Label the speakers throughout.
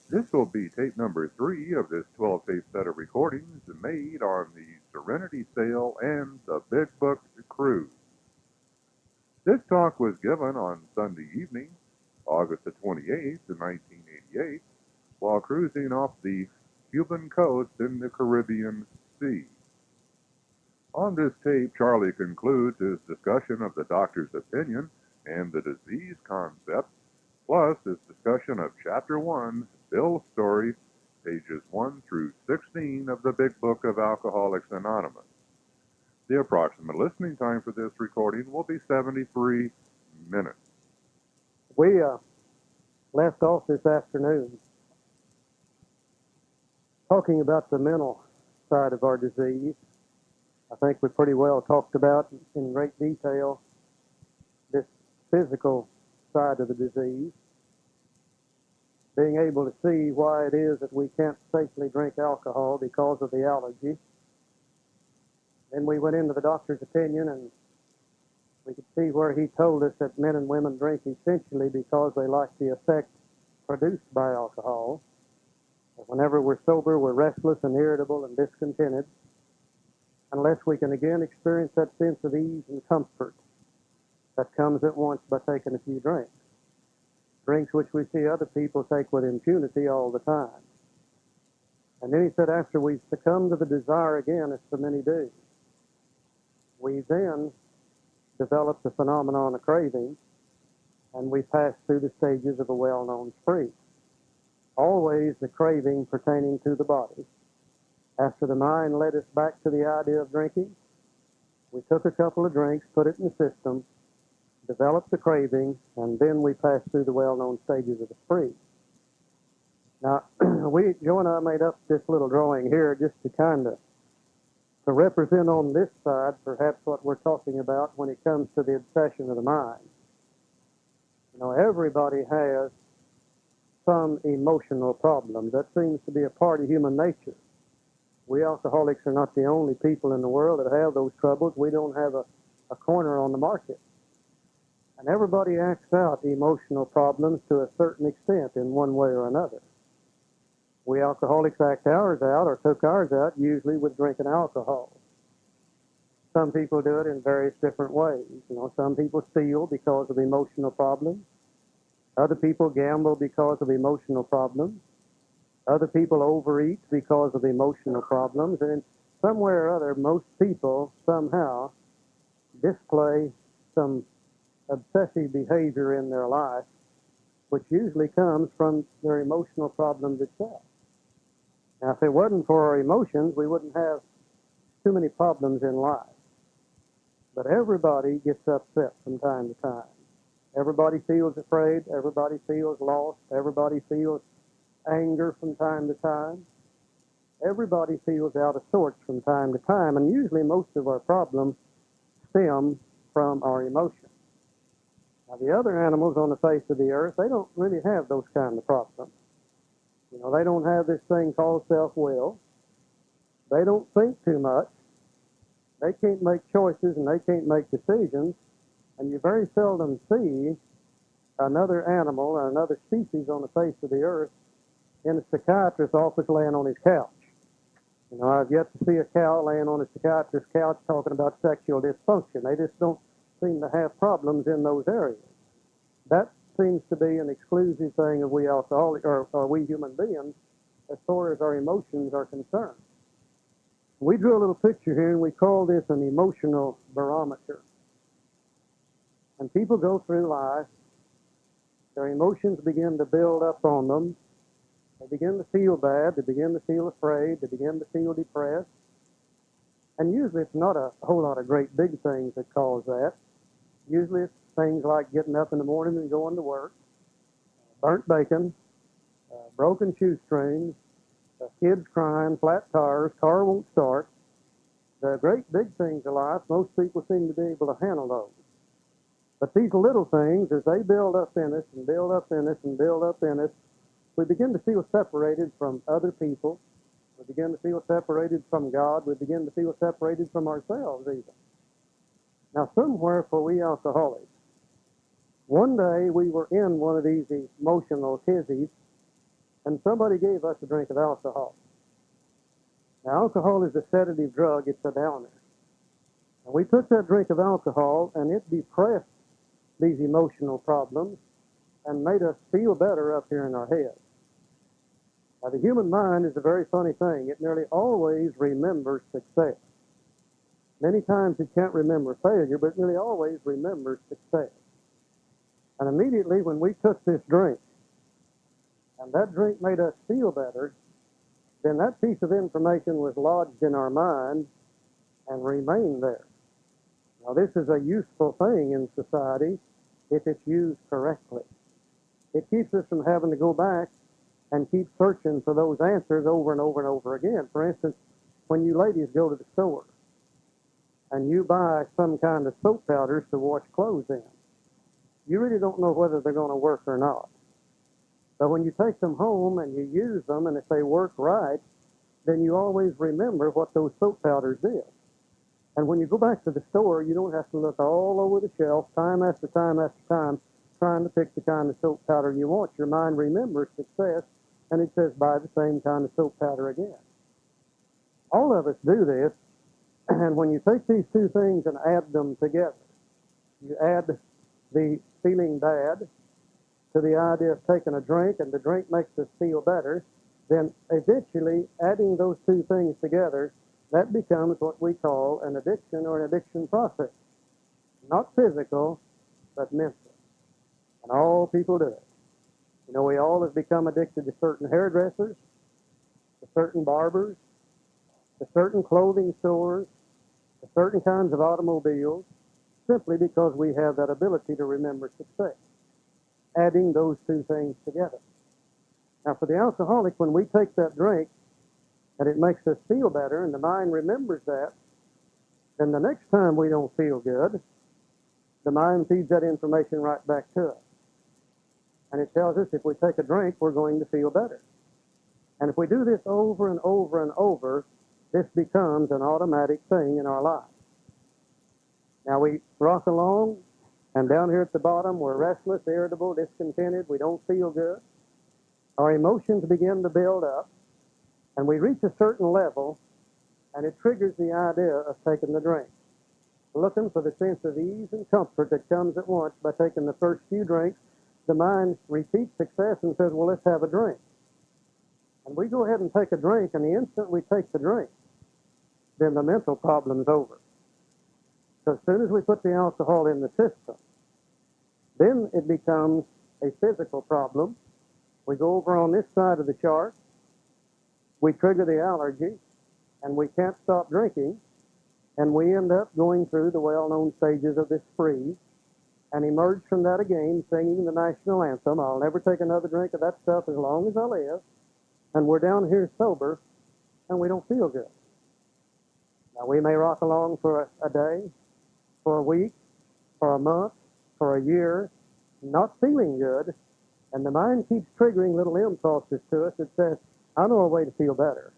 Speaker 1: This will be tape number 3 of this 12 tape set of recordings made on the Serenity Sail and the Big Book Cruise. This talk was given on Sunday evening, August the 28th, 1988, while cruising off the Cuban coast in the Caribbean Sea. On this tape, Charlie concludes his discussion of the doctor's opinion and the disease concept, plus his discussion of Chapter 1, Bill's story, pages 1 through 16 of the Big Book of Alcoholics Anonymous. The approximate listening time for this recording will be 73 minutes.
Speaker 2: We left off this afternoon talking about the mental side of our disease. I think we pretty well talked about in great detail this physical side of the disease, being able to see why it is that we can't safely drink alcohol because of the allergy. Then we went into the doctor's opinion, and we could see where he told us that men and women drink essentially because they like the effect produced by alcohol. Whenever we're sober, we're restless and irritable and discontented, unless we can again experience that sense of ease and comfort that comes at once by taking a few drinks. Drinks which we see other people take with impunity all the time. And then he said, after we succumb to the desire again, as so many do, we then develop the phenomenon of craving, and we pass through the stages of a well-known spree. Always the craving pertaining to the body. After the mind led us back to the idea of drinking, we took a couple of drinks, put it in the system, developed the craving, and then we passed through the well-known stages of the spree. Now, Joe and I made up this little drawing here just to kind of to represent on this side perhaps what we're talking about when it comes to the obsession of the mind. You know, everybody has some emotional problem. That seems to be a part of human nature. We alcoholics are not the only people in the world that have those troubles. We don't have a corner on the market. And everybody acts out emotional problems to a certain extent in one way or another. We alcoholics act ours out, or took ours out, usually with drinking alcohol. Some people do it in various different ways. You know, some people steal because of emotional problems. Other people gamble because of emotional problems. Other people overeat because of emotional problems. And somewhere or other, most people somehow display some obsessive behavior in their life, which usually comes from their emotional problems itself. Now, if it wasn't for our emotions, we wouldn't have too many problems in life. But everybody gets upset from time to time. Everybody feels afraid. Everybody feels lost. Everybody feels anger from time to time. Everybody feels out of sorts from time to time, and usually most of our problems stem from our emotions. Now, the other animals on the face of the earth, they don't really have those kind of problems. You know, they don't have this thing called self-will. They don't think too much. They can't make choices and they can't make decisions, and you very seldom see another animal or another species on the face of the earth in a psychiatrist's office laying on his couch. You know, I've yet to see a cow laying on a psychiatrist's couch talking about sexual dysfunction. They just don't seem to have problems in those areas. That seems to be an exclusive thing of we alcoholics, or we human beings, as far as our emotions are concerned. We drew a little picture here, and we call this an emotional barometer. And people go through life, their emotions begin to build up on them. They begin to feel bad, they begin to feel afraid, they begin to feel depressed. And usually it's not a whole lot of great big things that cause that. Usually it's things like getting up in the morning and going to work, burnt bacon, broken shoestrings, kids crying, flat tires, car won't start. The great big things in life, most people seem to be able to handle those. But these little things, as they build up in us and build up in us and build up in us, we begin to feel separated from other people. We begin to feel separated from God. We begin to feel separated from ourselves even. Now, somewhere for we alcoholics, one day we were in one of these emotional tizzies, and somebody gave us a drink of alcohol. Now, alcohol is a sedative drug. It's a downer. And we took that drink of alcohol, and it depressed these emotional problems and made us feel better up here in our heads. Now, the human mind is a very funny thing. It nearly always remembers success. Many times it can't remember failure, but it nearly always remembers success. And immediately when we took this drink, and that drink made us feel better, then that piece of information was lodged in our mind and remained there. Now, this is a useful thing in society if it's used correctly. It keeps us from having to go back and keep searching for those answers over and over and over again. For instance, when you ladies go to the store and you buy some kind of soap powders to wash clothes in, you really don't know whether they're going to work or not. But when you take them home and you use them, and if they work right, then you always remember what those soap powders did. And when you go back to the store, you don't have to look all over the shelf time after time after time trying to pick the kind of soap powder you want. Your mind remembers success, and it says buy the same kind of soap powder again. All of us do this, and when you take these two things and add them together, you add the feeling bad to the idea of taking a drink, and the drink makes us feel better, then eventually adding those two things together, that becomes what we call an addiction or an addiction process. Not physical, but mental. And all people do it. You know, we all have become addicted to certain hairdressers, to certain barbers, to certain clothing stores, to certain kinds of automobiles, simply because we have that ability to remember success. Adding those two things together. Now, for the alcoholic, when we take that drink and it makes us feel better and the mind remembers that, then the next time we don't feel good, the mind feeds that information right back to us. And it tells us if we take a drink, we're going to feel better. And if we do this over and over and over, this becomes an automatic thing in our life. Now, we rock along, and down here at the bottom, we're restless, irritable, discontented, we don't feel good. Our emotions begin to build up, and we reach a certain level, and it triggers the idea of taking the drink. Looking for the sense of ease and comfort that comes at once by taking the first few drinks, the mind repeats success and says, well, let's have a drink. And we go ahead and take a drink, and the instant we take the drink, then the mental problem's over. So as soon as we put the alcohol in the system, then it becomes a physical problem. We go over on this side of the chart, we trigger the allergy, and we can't stop drinking, and we end up going through the well-known stages of this freeze, and emerge from that again singing the national anthem, I'll never take another drink of that stuff as long as I live, and we're down here sober, and we don't feel good. Now, we may rock along for a day, for a week, for a month, for a year, not feeling good, and the mind keeps triggering little impulses to us that says, I know a way to feel better.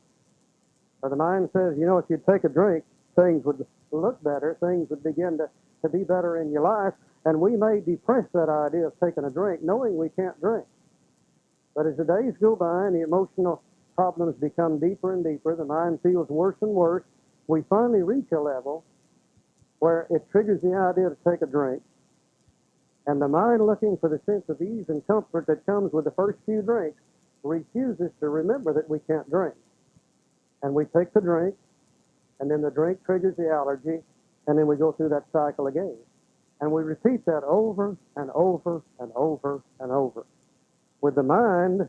Speaker 2: Or the mind says, you know, if you'd take a drink, things would look better, things would begin to be better in your life, and we may depress that idea of taking a drink, knowing we can't drink. But as the days go by and the emotional problems become deeper and deeper, the mind feels worse and worse, we finally reach a level where it triggers the idea to take a drink, and the mind, looking for the sense of ease and comfort that comes with the first few drinks, refuses to remember that we can't drink. And we take the drink, and then the drink triggers the allergy, and then we go through that cycle again. And we repeat that over and over and over and over, with the mind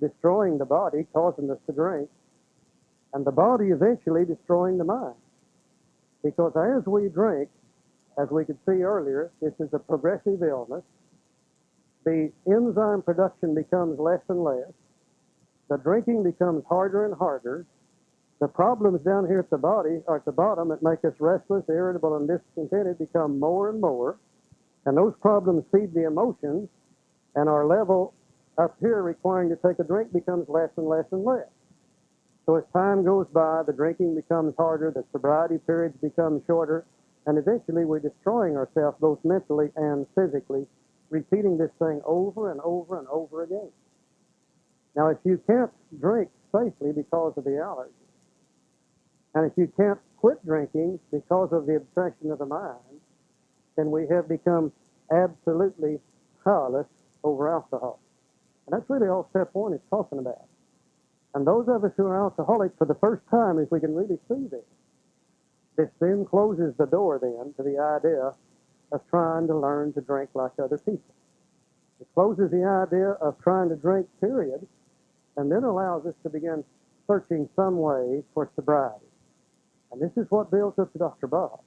Speaker 2: destroying the body, causing us to drink, and the body eventually destroying the mind. Because as we drink, as we could see earlier, this is a progressive illness. The enzyme production becomes less and less. The drinking becomes harder and harder. The problems down here at the body, or at the bottom, that make us restless, irritable, and discontented become more and more. And those problems feed the emotions, and our level up here requiring to take a drink becomes less and less and less. So as time goes by, the drinking becomes harder, the sobriety periods become shorter, and eventually we're destroying ourselves both mentally and physically, repeating this thing over and over and over again. Now, if you can't drink safely because of the allergy, and if you can't quit drinking because of the obsession of the mind, then we have become absolutely powerless over alcohol. And that's really all step one is talking about. And those of us who are alcoholics for the first time, if we can really see this then closes the door then to the idea of trying to learn to drink like other people. It closes the idea of trying to drink, period, and then allows us to begin searching some way for sobriety. And this is what builds up to Dr. Bob.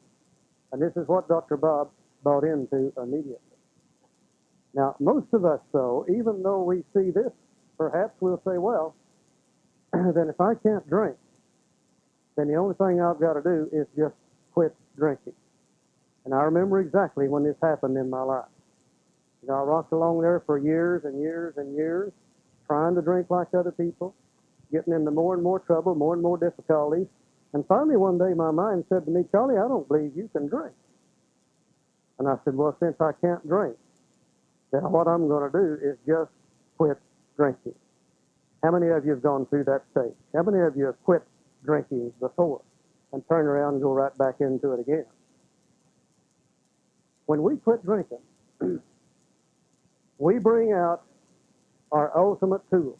Speaker 2: And this is what Dr. Bob bought into immediately. Now, most of us, though, even though we see this, perhaps we'll say, well, then if I can't drink, then the only thing I've got to do is just quit drinking. And I remember exactly when this happened in my life. You know, I rocked along there for years and years and years, trying to drink like other people, getting into more and more trouble, more and more difficulties. And finally one day my mind said to me, Charlie, I don't believe you can drink. And I said, well, since I can't drink, then what I'm going to do is just quit drinking. How many of you have gone through that stage? How many of you have quit drinking before and turn around and go right back into it again? When we quit drinking, we bring out our ultimate tool.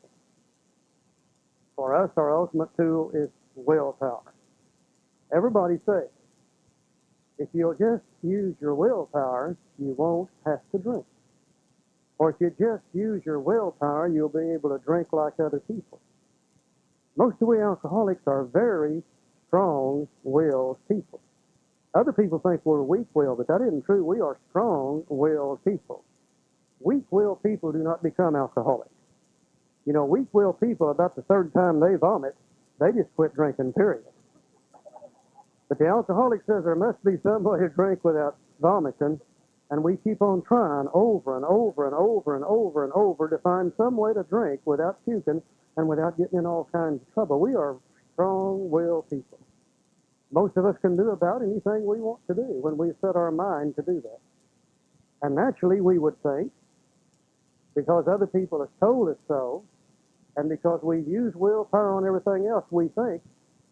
Speaker 2: For us, our ultimate tool is willpower. Everybody says, if you'll just use your willpower, you won't have to drink. Or if you just use your willpower, you'll be able to drink like other people. Most of we alcoholics are very strong-willed people. Other people think we're weak-willed, but that isn't true. We are strong-willed people. Weak-willed people do not become alcoholics. You know, weak-willed people, about the third time they vomit, they just quit drinking, period. But the alcoholic says there must be some way to drink without vomiting, and we keep on trying over and over and over and over and over to find some way to drink without puking and without getting in all kinds of trouble. We are strong-willed people. Most of us can do about anything we want to do when we set our mind to do that. And naturally, we would think, because other people have told us so, and because we've used willpower on everything else, we think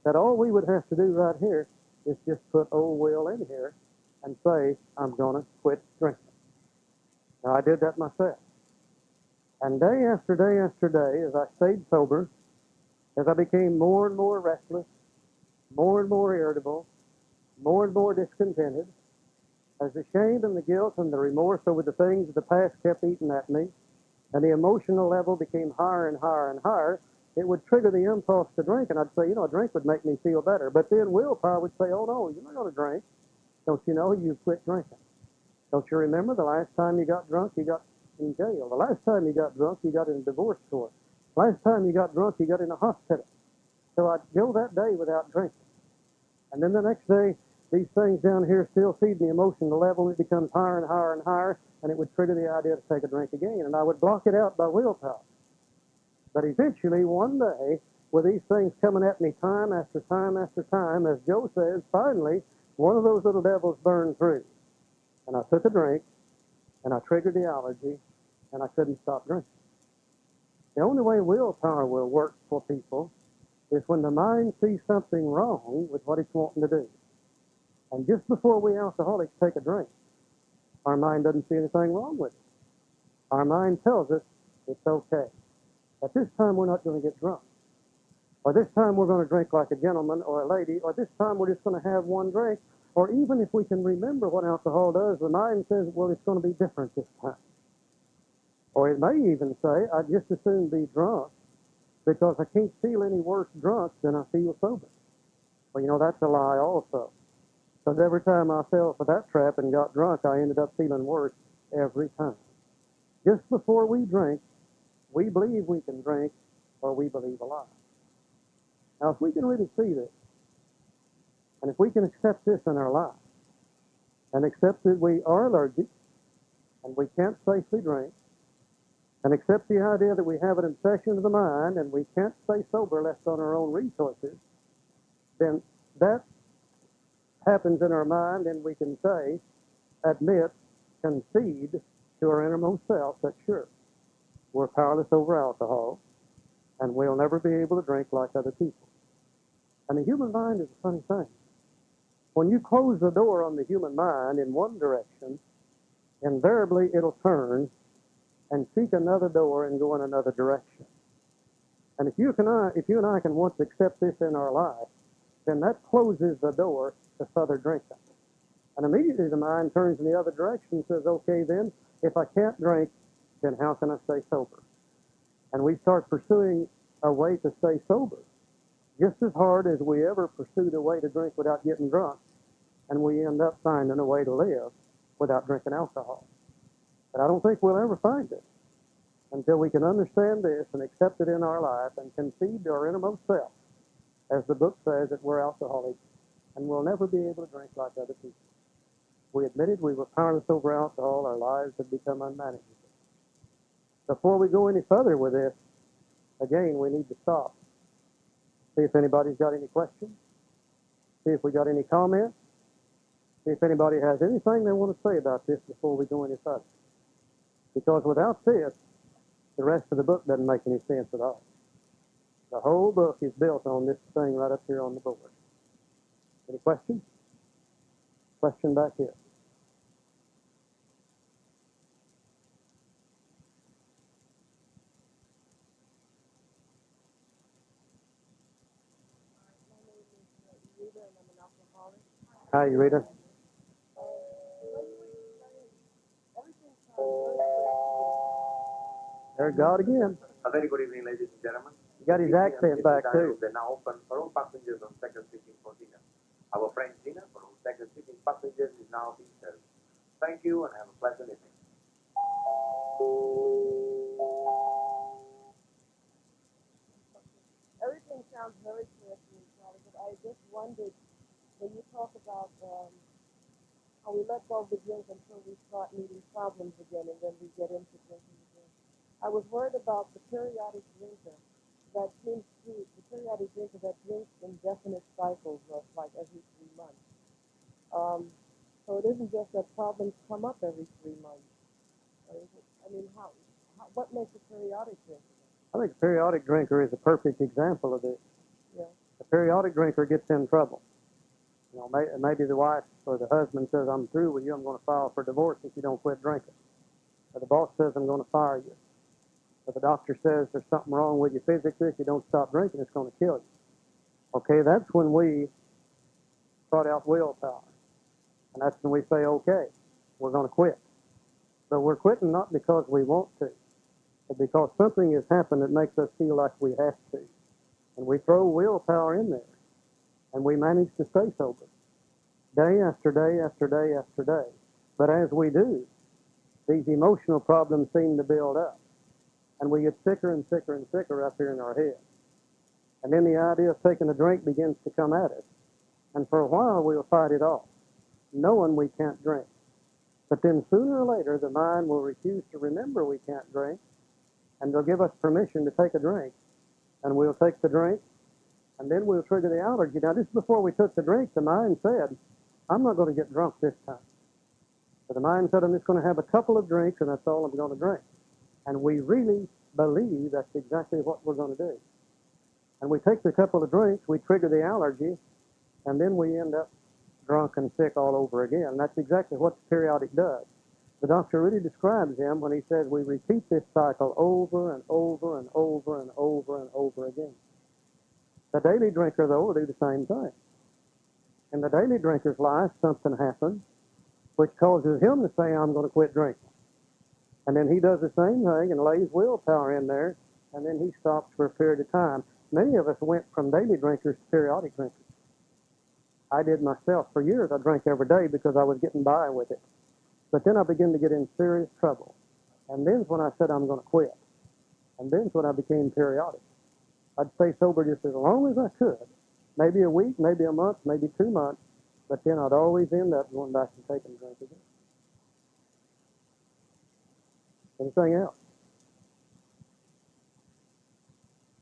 Speaker 2: that all we would have to do right here is just put old Will in here and say, I'm going to quit drinking. Now, I did that myself. And day after day after day, as I stayed sober, as I became more and more restless, more and more irritable, more and more discontented, as the shame and the guilt and the remorse over the things of the past kept eating at me, and the emotional level became higher and higher and higher, it would trigger the impulse to drink, and I'd say, you know, a drink would make me feel better. But then willpower would say, oh, no, you're not going to drink. Don't you know you've quit drinking? Don't you remember the last time you got drunk, you got in jail? The last time you got drunk, you got in a divorce court. Last time you got drunk, you got in a hospital. So I'd go that day without drinking. And then the next day, these things down here still feed the emotional level. It becomes higher and higher and higher, and it would trigger the idea to take a drink again. And I would block it out by willpower. But eventually, one day, with these things coming at me time after time after time, as Joe says, finally, one of those little devils burned through. And I took a drink, and I triggered the allergy, and I couldn't stop drinking. The only way willpower will work for people is when the mind sees something wrong with what it's wanting to do. And just before we alcoholics take a drink, our mind doesn't see anything wrong with it. Our mind tells us it's okay. At this time, we're not going to get drunk. Or this time, we're going to drink like a gentleman or a lady. Or this time, we're just going to have one drink. Or even if we can remember what alcohol does, the mind says, well, it's going to be different this time. Or it may even say, I'd just as soon be drunk because I can't feel any worse drunk than I feel sober. Well, you know, that's a lie also. Because every time I fell for that trap and got drunk, I ended up feeling worse every time. Just before we drink, we believe we can drink or we believe a lie. Now, if we can really see this, and if we can accept this in our life, and accept that we are allergic, and we can't safely drink, and accept the idea that we have an obsession of the mind, and we can't stay sober left on our own resources, then that happens in our mind, and we can say, admit, concede to our innermost self that sure, we're powerless over alcohol, we'll never be able to drink like other people. And the human mind is a funny thing. When you close the door on the human mind in one direction, invariably it'll turn and seek another door and go in another direction. And if you and I can once accept this in our life, then that closes the door to further drinking. And immediately the mind turns in the other direction and says, okay then, if I can't drink, then how can I stay sober? And we start pursuing a way to stay sober, just as hard as we ever pursued a way to drink without getting drunk, and we end up finding a way to live without drinking alcohol. But I don't think we'll ever find it until we can understand this and accept it in our life and concede to our innermost self, as the book says, that we're alcoholics, and we'll never be able to drink like other people. We admitted we were powerless over alcohol. Our lives had become unmanageable. Before we go any further with this, again, we need to stop. See if anybody's got any questions. See if we got any comments. See if anybody has anything they want to say about this before we go any further. Because without this, the rest of the book doesn't make any sense at all. The whole book is built on this thing right up here on the board. Any questions? Question back here. Hi, Rita. There's God again.
Speaker 3: A very good evening, ladies and gentlemen.
Speaker 2: You got his accent back, too.
Speaker 3: They're now open for all passengers on second sitting for dinner. Our friend dinner for all second sitting passengers is now being served. Thank you and have a pleasant evening.
Speaker 4: Everything sounds very clear to me, Charlie, but I just wondered, when you talk about how we let go of the drink until we start meeting problems again, and then we get into drinking again. I was worried about the periodic drinker that drinks in definite cycles of like every 3 months. So it isn't just that problems come up every 3 months. What makes a periodic drinker?
Speaker 2: I think a periodic drinker is a perfect example of this.
Speaker 4: Yeah.
Speaker 2: A periodic drinker gets in trouble. You know, maybe the wife or the husband says, I'm through with you, I'm going to file for divorce if you don't quit drinking. Or the boss says, I'm going to fire you. Or the doctor says, there's something wrong with you physically, if you don't stop drinking, it's going to kill you. Okay, that's when we brought out willpower. And that's when we say, okay, we're going to quit. But we're quitting not because we want to, but because something has happened that makes us feel like we have to. And we throw willpower in there. And we manage to stay sober day after day after day after day. But as we do, these emotional problems seem to build up. And we get sicker and sicker and sicker up here in our head. And then the idea of taking a drink begins to come at us. And for a while, we'll fight it off, knowing we can't drink. But then sooner or later, the mind will refuse to remember we can't drink, and they'll give us permission to take a drink. And we'll take the drink, and then we'll trigger the allergy. Now, just before we took the drink, the mind said, I'm not going to get drunk this time. So the mind said, I'm just going to have a couple of drinks, and that's all I'm going to drink. And we really believe that's exactly what we're going to do. And we take the couple of drinks, we trigger the allergy, and then we end up drunk and sick all over again. And that's exactly what the periodic does. The doctor really describes him when he says we repeat this cycle over and over and over and over and over again. The daily drinker, though, will do the same thing. In the daily drinker's life, something happens which causes him to say, I'm going to quit drinking. And then he does the same thing and lays willpower in there, and then he stops for a period of time. Many of us went from daily drinkers to periodic drinkers. I did myself. For years, I drank every day because I was getting by with it. But then I began to get in serious trouble. And then's when I said I'm going to quit. And then's when I became periodic. I'd stay sober just as long as I could. Maybe a week, maybe a month, maybe 2 months. But then I'd always end up going back and taking a drink again. Anything else?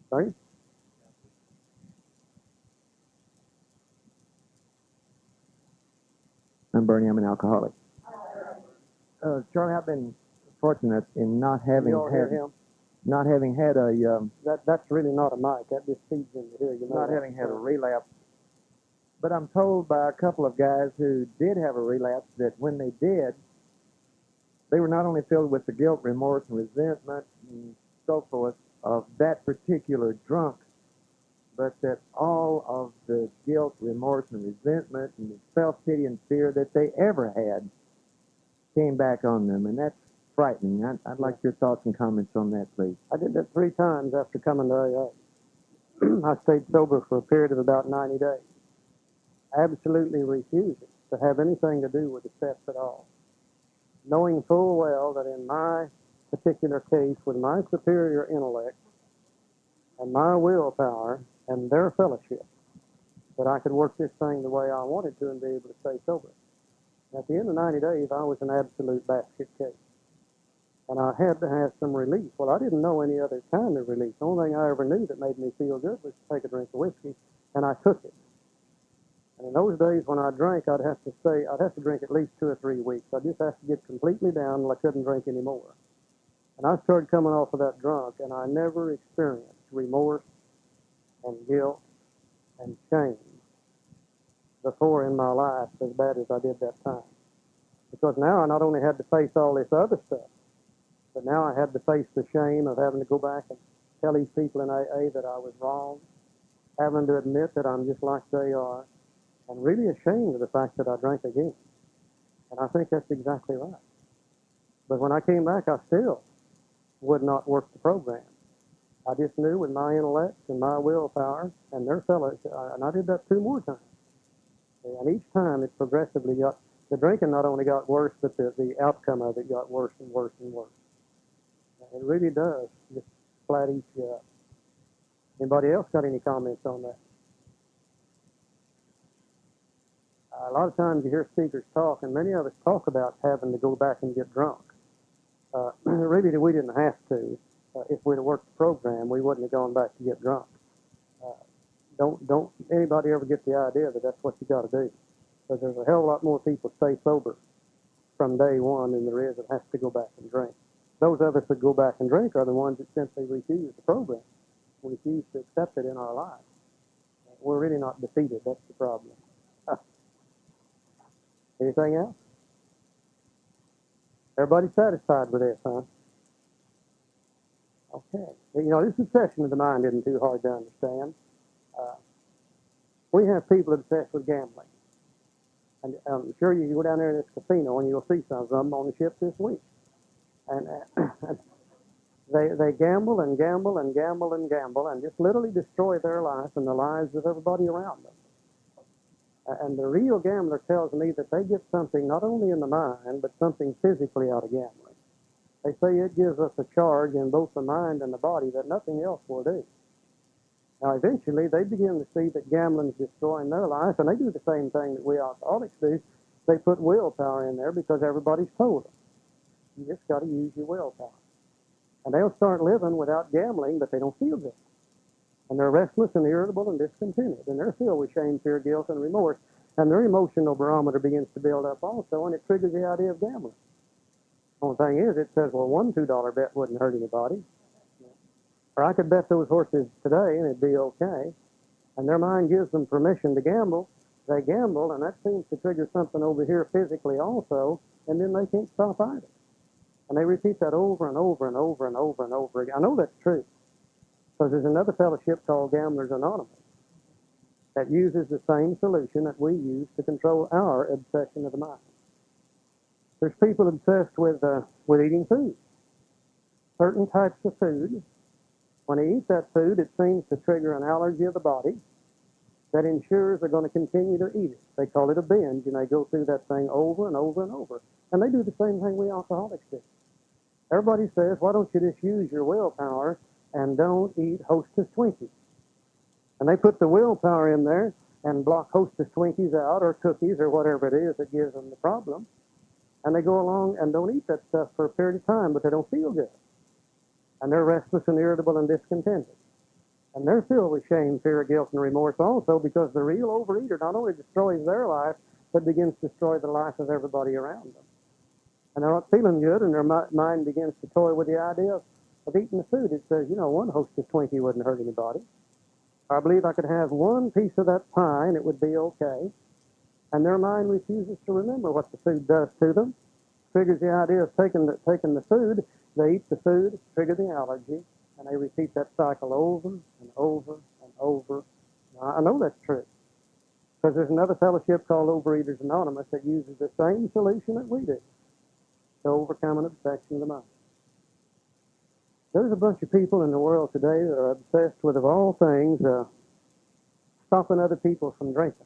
Speaker 2: Sorry?
Speaker 5: I'm Bernie. I'm an alcoholic. Charlie, I've been fortunate in not having
Speaker 2: You all hear
Speaker 5: had.
Speaker 2: him?
Speaker 5: not having had a
Speaker 2: That's really not a mic. That just feeds into here. You know
Speaker 5: not
Speaker 2: that.
Speaker 5: having had a relapse. But I'm told by a couple of guys who did have a relapse that when they did, they were not only filled with the guilt, remorse, and resentment and so forth of that particular drunk, but that all of the guilt, remorse, and resentment and the self-pity and fear that they ever had came back on them, and that's frightening. I'd like your thoughts and comments on that, please.
Speaker 2: I did that 3 times after coming to AA. I stayed sober for a period of about 90 days. Absolutely refusing to have anything to do with the steps at all. Knowing full well that in my particular case, with my superior intellect and my willpower and their fellowship, that I could work this thing the way I wanted to and be able to stay sober. At the end of 90 days, I was an absolute basket case. And I had to have some relief. Well, I didn't know any other kind of relief. The only thing I ever knew that made me feel good was to take a drink of whiskey, and I took it. And in those days when I drank, I'd have to drink at least 2 or 3 weeks. I'd just have to get completely down until I couldn't drink anymore. And I started coming off of that drunk, and I never experienced remorse and guilt and shame before in my life as bad as I did that time. Because now I not only had to face all this other stuff, but now I had to face the shame of having to go back and tell these people in AA that I was wrong, having to admit that I'm just like they are, and really ashamed of the fact that I drank again. And I think that's exactly right. But when I came back, I still would not work the program. I just knew with my intellect and my willpower and their fellows, and I did that 2 more times. And each time it progressively got, the drinking not only got worse, but the outcome of it got worse and worse and worse. It really does just flat eat you up. Anybody else got any comments on that? A lot of times you hear speakers talk, and many of us talk about having to go back and get drunk. Really, we didn't have to. If we'd have worked the program, we wouldn't have gone back to get drunk. Don't anybody ever get the idea that that's what you got to do, because there's a hell of a lot more people stay sober from day one than there is that has to go back and drink. Those of us that go back and drink are the ones that simply refuse the program, refuse to accept it in our lives. We're really not defeated. That's the problem. Anything else? Everybody satisfied with this, huh? Okay. You know, this obsession of the mind isn't too hard to understand. We have people obsessed with gambling. And I'm sure you can go down there in this casino and you'll see some of them on the ship this week. And they gamble and gamble and gamble and gamble and just literally destroy their life and the lives of everybody around them. And the real gambler tells me that they get something not only in the mind, but something physically out of gambling. They say it gives us a charge in both the mind and the body that nothing else will do. Now, eventually, they begin to see that gambling is destroying their life, and they do the same thing that we alcoholics do. They put willpower in there because everybody's told them. You just got to use your willpower. And they'll start living without gambling, but they don't feel good. And they're restless and irritable and discontented. And they're filled with shame, fear, guilt, and remorse. And their emotional barometer begins to build up also, and it triggers the idea of gambling. The only thing is, it says, well, one $2 bet wouldn't hurt anybody. Or I could bet those horses today, and it'd be okay. And their mind gives them permission to gamble. They gamble, and that seems to trigger something over here physically also, and then they can't stop either. And they repeat that over and over and over and over and over again. I know that's true, because there's another fellowship called Gamblers Anonymous that uses the same solution that we use to control our obsession of the mind. There's people obsessed with eating food. Certain types of food, when they eat that food, it seems to trigger an allergy of the body that ensures they're going to continue to eat it. They call it a binge, and they go through that thing over and over and over. And they do the same thing we alcoholics do. Everybody says, why don't you just use your willpower and don't eat Hostess Twinkies? And they put the willpower in there and block Hostess Twinkies out or cookies or whatever it is that gives them the problem. And they go along and don't eat that stuff for a period of time, but they don't feel good. And they're restless and irritable and discontented. And they're filled with shame, fear, guilt, and remorse also, because the real overeater not only destroys their life, but begins to destroy the life of everybody around them. And they're not feeling good, and their mind begins to toy with the idea of eating the food. It says, one Hostess Twinkie wouldn't hurt anybody. I believe I could have one piece of that pie and it would be okay. And their mind refuses to remember what the food does to them. Figures the idea of taking the food, they eat the food, trigger the allergy, and they repeat that cycle over and over and over. Now, I know that's true, because there's another fellowship called Overeaters Anonymous that uses the same solution that we do to overcome an obsession of the mind. There's a bunch of people in the world today that are obsessed with, of all things, stopping other people from drinking.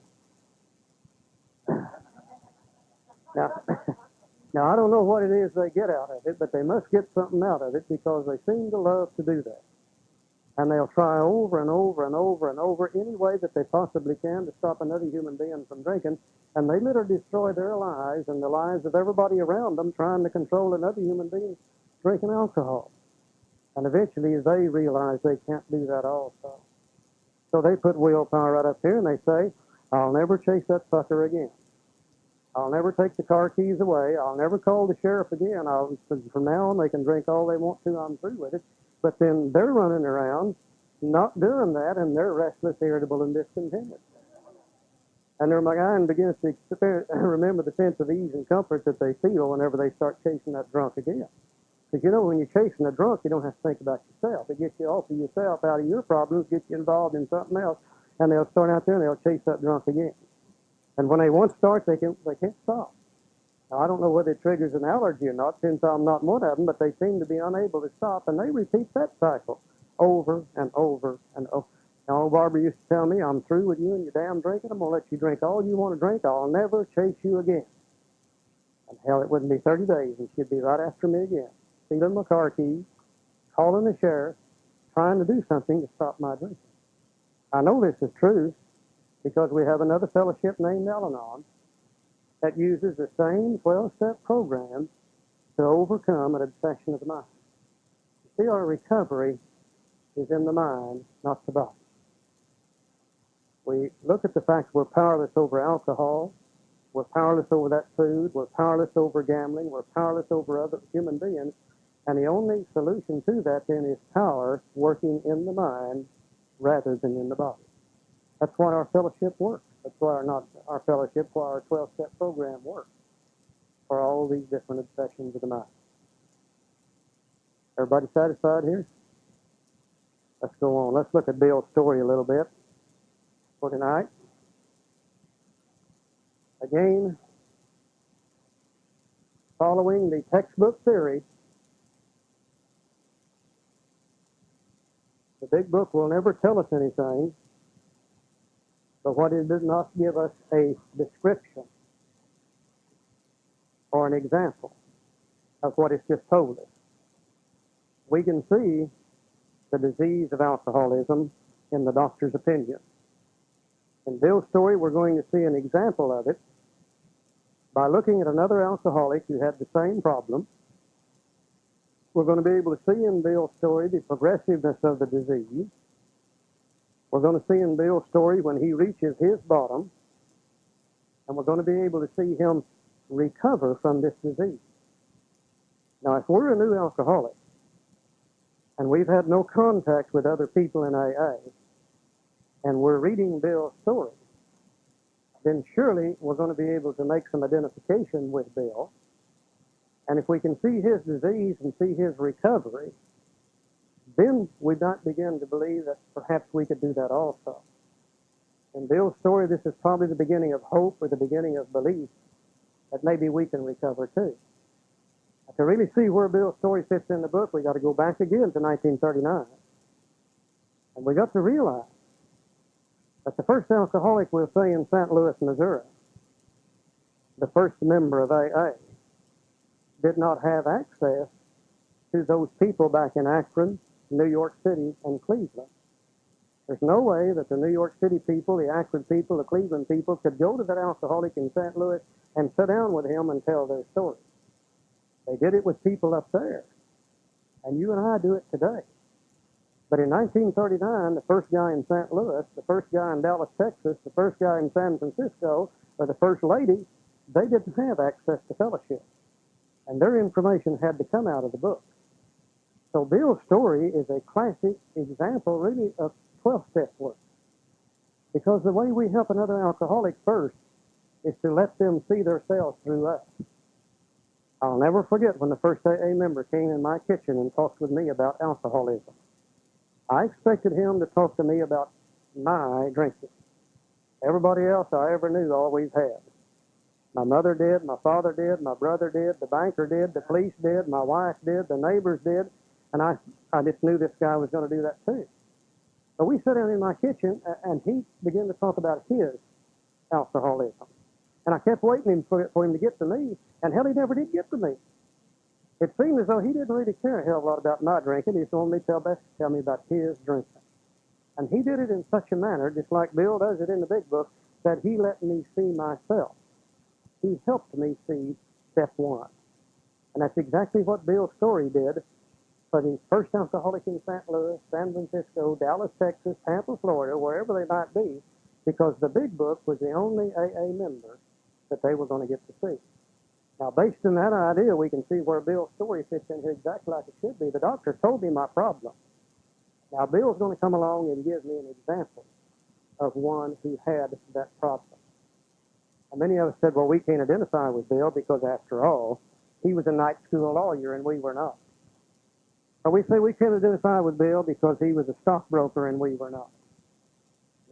Speaker 2: Now, I don't know what it is they get out of it, but they must get something out of it because they seem to love to do that. And they'll try over and over and over and over any way that they possibly can to stop another human being from drinking, and they literally destroy their lives and the lives of everybody around them trying to control another human being drinking alcohol. And eventually they realize they can't do that also. So they put willpower right up here and they say, I'll never chase that fucker again. I'll never take the car keys away. I'll never call the sheriff again. From now on, they can drink all they want to. I'm through with it. But then they're running around not doing that, and they're restless, irritable, and discontented. And their mind begins to remember the sense of ease and comfort that they feel whenever they start chasing that drunk again. Because, when you're chasing a drunk, you don't have to think about yourself. It gets you off of yourself, out of your problems, gets you involved in something else, and they'll start out there and they'll chase that drunk again. And when they once start, they can't stop. Now, I don't know whether it triggers an allergy or not, since I'm not one of them, but they seem to be unable to stop, and they repeat that cycle over and over and over. Now, old Barbara used to tell me, I'm through with you and your damn drinking. I'm going to let you drink all you want to drink. I'll never chase you again. And hell, it wouldn't be 30 days, and she'd be right after me again, stealing my car keys, calling the sheriff, trying to do something to stop my drinking. I know this is true, because we have another fellowship named Al-Anon that uses the same 12-step program to overcome an obsession of the mind. You see, our recovery is in the mind, not the body. We look at the fact we're powerless over alcohol, we're powerless over that food, we're powerless over gambling, we're powerless over other human beings, and the only solution to that then is power working in the mind rather than in the body. That's why our fellowship works. That's why our fellowship, why our 12-step program works for all these different obsessions of the mind. Everybody satisfied here? Let's go on. Let's look at Bill's story a little bit for tonight. Again, following the textbook theory, the big book will never tell us anything, but what it does not give us a description or an example of what it's just told us. We can see the disease of alcoholism in the doctor's opinion. In Bill's story, we're going to see an example of it by looking at another alcoholic who had the same problem. We're going to be able to see in Bill's story the progressiveness of the disease. We're going to see in Bill's story when he reaches his bottom, and we're going to be able to see him recover from this disease. Now, if we're a new alcoholic, and we've had no contact with other people in AA, and we're reading Bill's story, then surely we're going to be able to make some identification with Bill. And if we can see his disease and see his recovery, then we might begin to believe that perhaps we could do that also. In Bill's story, this is probably the beginning of hope or the beginning of belief that maybe we can recover too. To really see where Bill's story fits in the book, we got to go back again to 1939. And we got to realize that the first alcoholic we'll see in St. Louis, Missouri, the first member of AA, did not have access to those people back in Akron, New York City, and Cleveland. There's no way that the New York City people, the Akron people, the Cleveland people could go to that alcoholic in St. Louis and sit down with him and tell their story. They did it with people up there. And you and I do it today. But in 1939, the first guy in St. Louis, the first guy in Dallas, Texas, the first guy in San Francisco, or the first lady, they didn't have access to fellowship. And their information had to come out of the book. So Bill's story is a classic example, really, of 12-step work. Because the way we help another alcoholic first is to let them see themselves through us. I'll never forget when the first AA member came in my kitchen and talked with me about alcoholism. I expected him to talk to me about my drinking. Everybody else I ever knew always had. My mother did, my father did, my brother did, the banker did, the police did, my wife did, the neighbors did, and I just knew this guy was going to do that too. So we sat down in my kitchen, and he began to talk about his alcoholism. And I kept waiting for him to get to me, and hell, he never did get to me. It seemed as though he didn't really care a hell of a lot about my drinking. He just wanted me to tell me about his drinking. And he did it in such a manner, just like Bill does it in the big book, that he let me see myself. He helped me see step one. And that's exactly what Bill's story did for the first alcoholic in St. Louis, San Francisco, Dallas, Texas, Tampa, Florida, wherever they might be, because the big book was the only AA member that they were going to get to see. Now, based on that idea, we can see where Bill's story fits in here exactly like it should be. The doctor told me my problem. Now, Bill's going to come along and give me an example of one who had that problem. And many of us said, well, we can't identify with Bill because, after all, he was a night school lawyer and we were not. Or we say we can't identify with Bill because he was a stockbroker and we were not.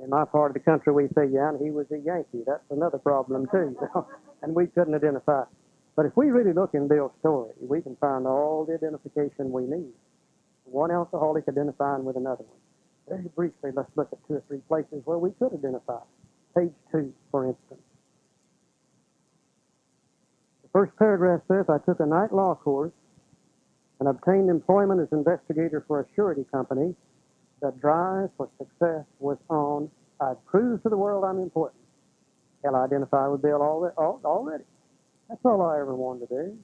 Speaker 2: In my part of the country, we say, yeah, and he was a Yankee. That's another problem, too. And we couldn't identify. But if we really look in Bill's story, we can find all the identification we need. One alcoholic identifying with another one. Very briefly, let's look at 2 or 3 places where we could identify. Page 2, for instance. The first paragraph says, I took a night law course and obtained employment as investigator for a surety company. The drive for success was on. I'd proved to the world I'm important. Hell, I identify with Bill already. That's all I ever wanted to do.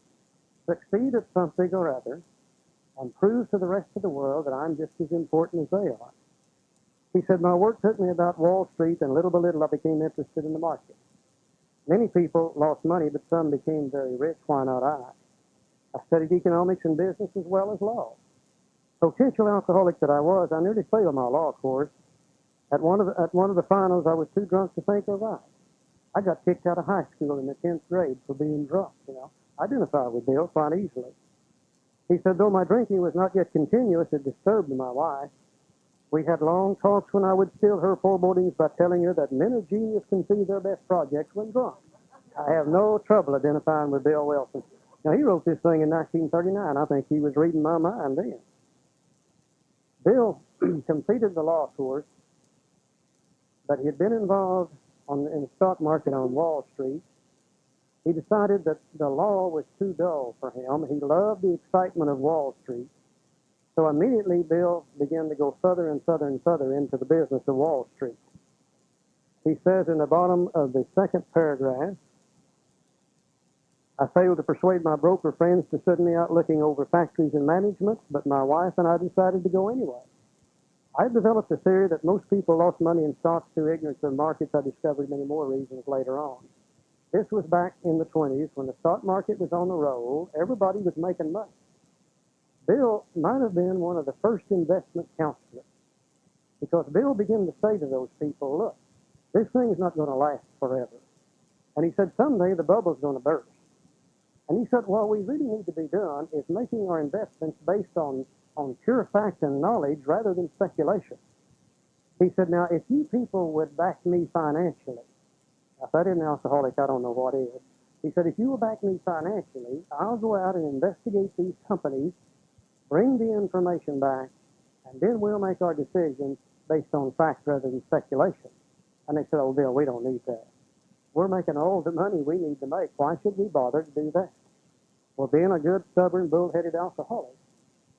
Speaker 2: Succeed at something or other and prove to the rest of the world that I'm just as important as they are. He said, my work took me about Wall Street, and little by little I became interested in the market. Many people lost money, but some became very rich. Why not I? I studied economics and business as well as law. Potential alcoholic that I was, I nearly failed my law course. At one of the finals, I was too drunk to think or write. I got kicked out of high school in the 10th grade for being drunk, I identified with Bill quite easily. He said, though my drinking was not yet continuous, it disturbed my wife. We had long talks when I would still her forebodings by telling her that men of genius conceive their best projects when drunk. I have no trouble identifying with Bill Wilson. Now, he wrote this thing in 1939. I think he was reading my mind then. Bill completed the law course, but he had been involved in the stock market on Wall Street. He decided that the law was too dull for him. He loved the excitement of Wall Street. So immediately, Bill began to go further and further and further into the business of Wall Street. He says in the bottom of the second paragraph, I failed to persuade my broker friends to send me out looking over factories and management, but my wife and I decided to go anyway. I developed a theory that most people lost money in stocks through ignorance of markets. I discovered many more reasons later on. This was back in the 20s when the stock market was on the roll. Everybody was making money. Bill might have been one of the first investment counselors, because Bill began to say to those people, look, this thing is not going to last forever. And he said, someday the bubble's going to burst. And he said, what we really need to be doing is making our investments based on pure fact and knowledge rather than speculation. He said, now, if you people would back me financially, if that isn't alcoholic, I don't know what is. He said, if you will back me financially, I'll go out and investigate these companies, bring the information back, and then we'll make our decisions based on fact rather than speculation. And they said, oh, Bill, we don't need that. We're making all the money we need to make. Why should we bother to do that? Well, being a good, stubborn, bull-headed alcoholic,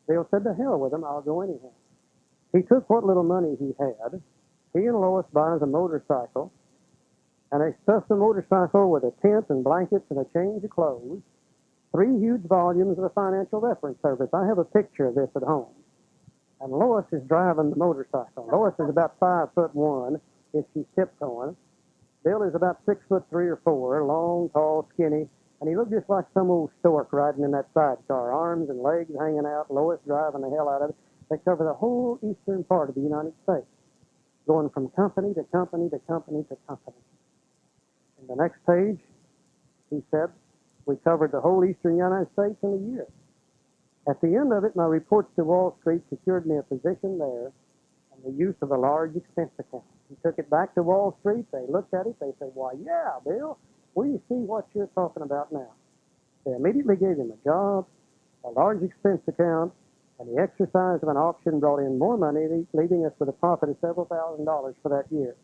Speaker 2: Bill said, to hell with him, I'll go anyhow. He took what little money he had. He and Lois buys a motorcycle, and they stuffed the motorcycle with a tent and blankets and a change of clothes, 3 huge volumes of the Financial Reference Service. I have a picture of this at home. And Lois is driving the motorcycle. Lois is about 5'1" if she's tiptoeing. Bill is about 6'3" or 4", long, tall, skinny, And he looked just like some old stork riding in that sidecar, arms and legs hanging out, Lois driving the hell out of it. They cover the whole eastern part of the United States, going from company to company to company to company. And the next page, he said, we covered the whole eastern United States in a year. At the end of it, my reports to Wall Street secured me a position there and the use of a large expense account. He took it back to Wall Street. They looked at it. They said, why, yeah, Bill, we see what you're talking about now. They immediately gave him a job, a large expense account, and the exercise of an option brought in more money, leaving us with a profit of several $1,000s for that year.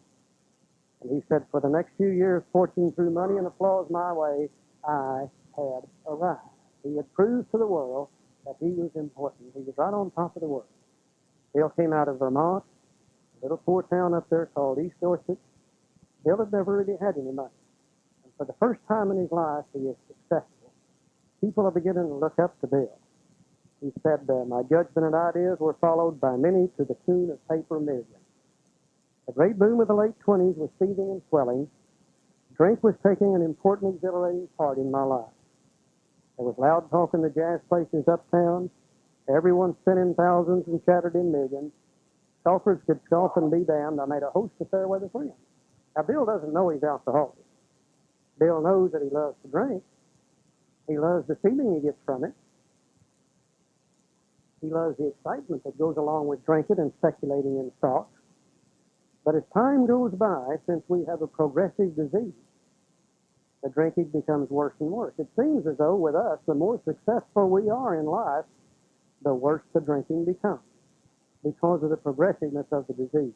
Speaker 2: And he said, for the next few years, fortune threw money and applause my way. I had arrived. He had proved to the world that he was important. He was right on top of the world. Bill came out of Vermont, a little poor town up there called East Dorset. Bill had never really had any money. And for the first time in his life, he is successful. People are beginning to look up to Bill. He said, my judgment and ideas were followed by many to the tune of paper millions. The great boom of the late 20s was seething and swelling. Drink was taking an important, exhilarating part in my life. There was loud talk in the jazz places uptown. Everyone spent in thousands and chattered in millions. Scoffers could scoff and be damned. I made a host of fair weather friends. Now, Bill doesn't know he's alcoholic. Bill knows that he loves to drink. He loves the feeling he gets from it. He loves the excitement that goes along with drinking and speculating in stocks. But as time goes by, since we have a progressive disease, the drinking becomes worse and worse. It seems as though with us, the more successful we are in life, the worse the drinking becomes because of the progressiveness of the disease.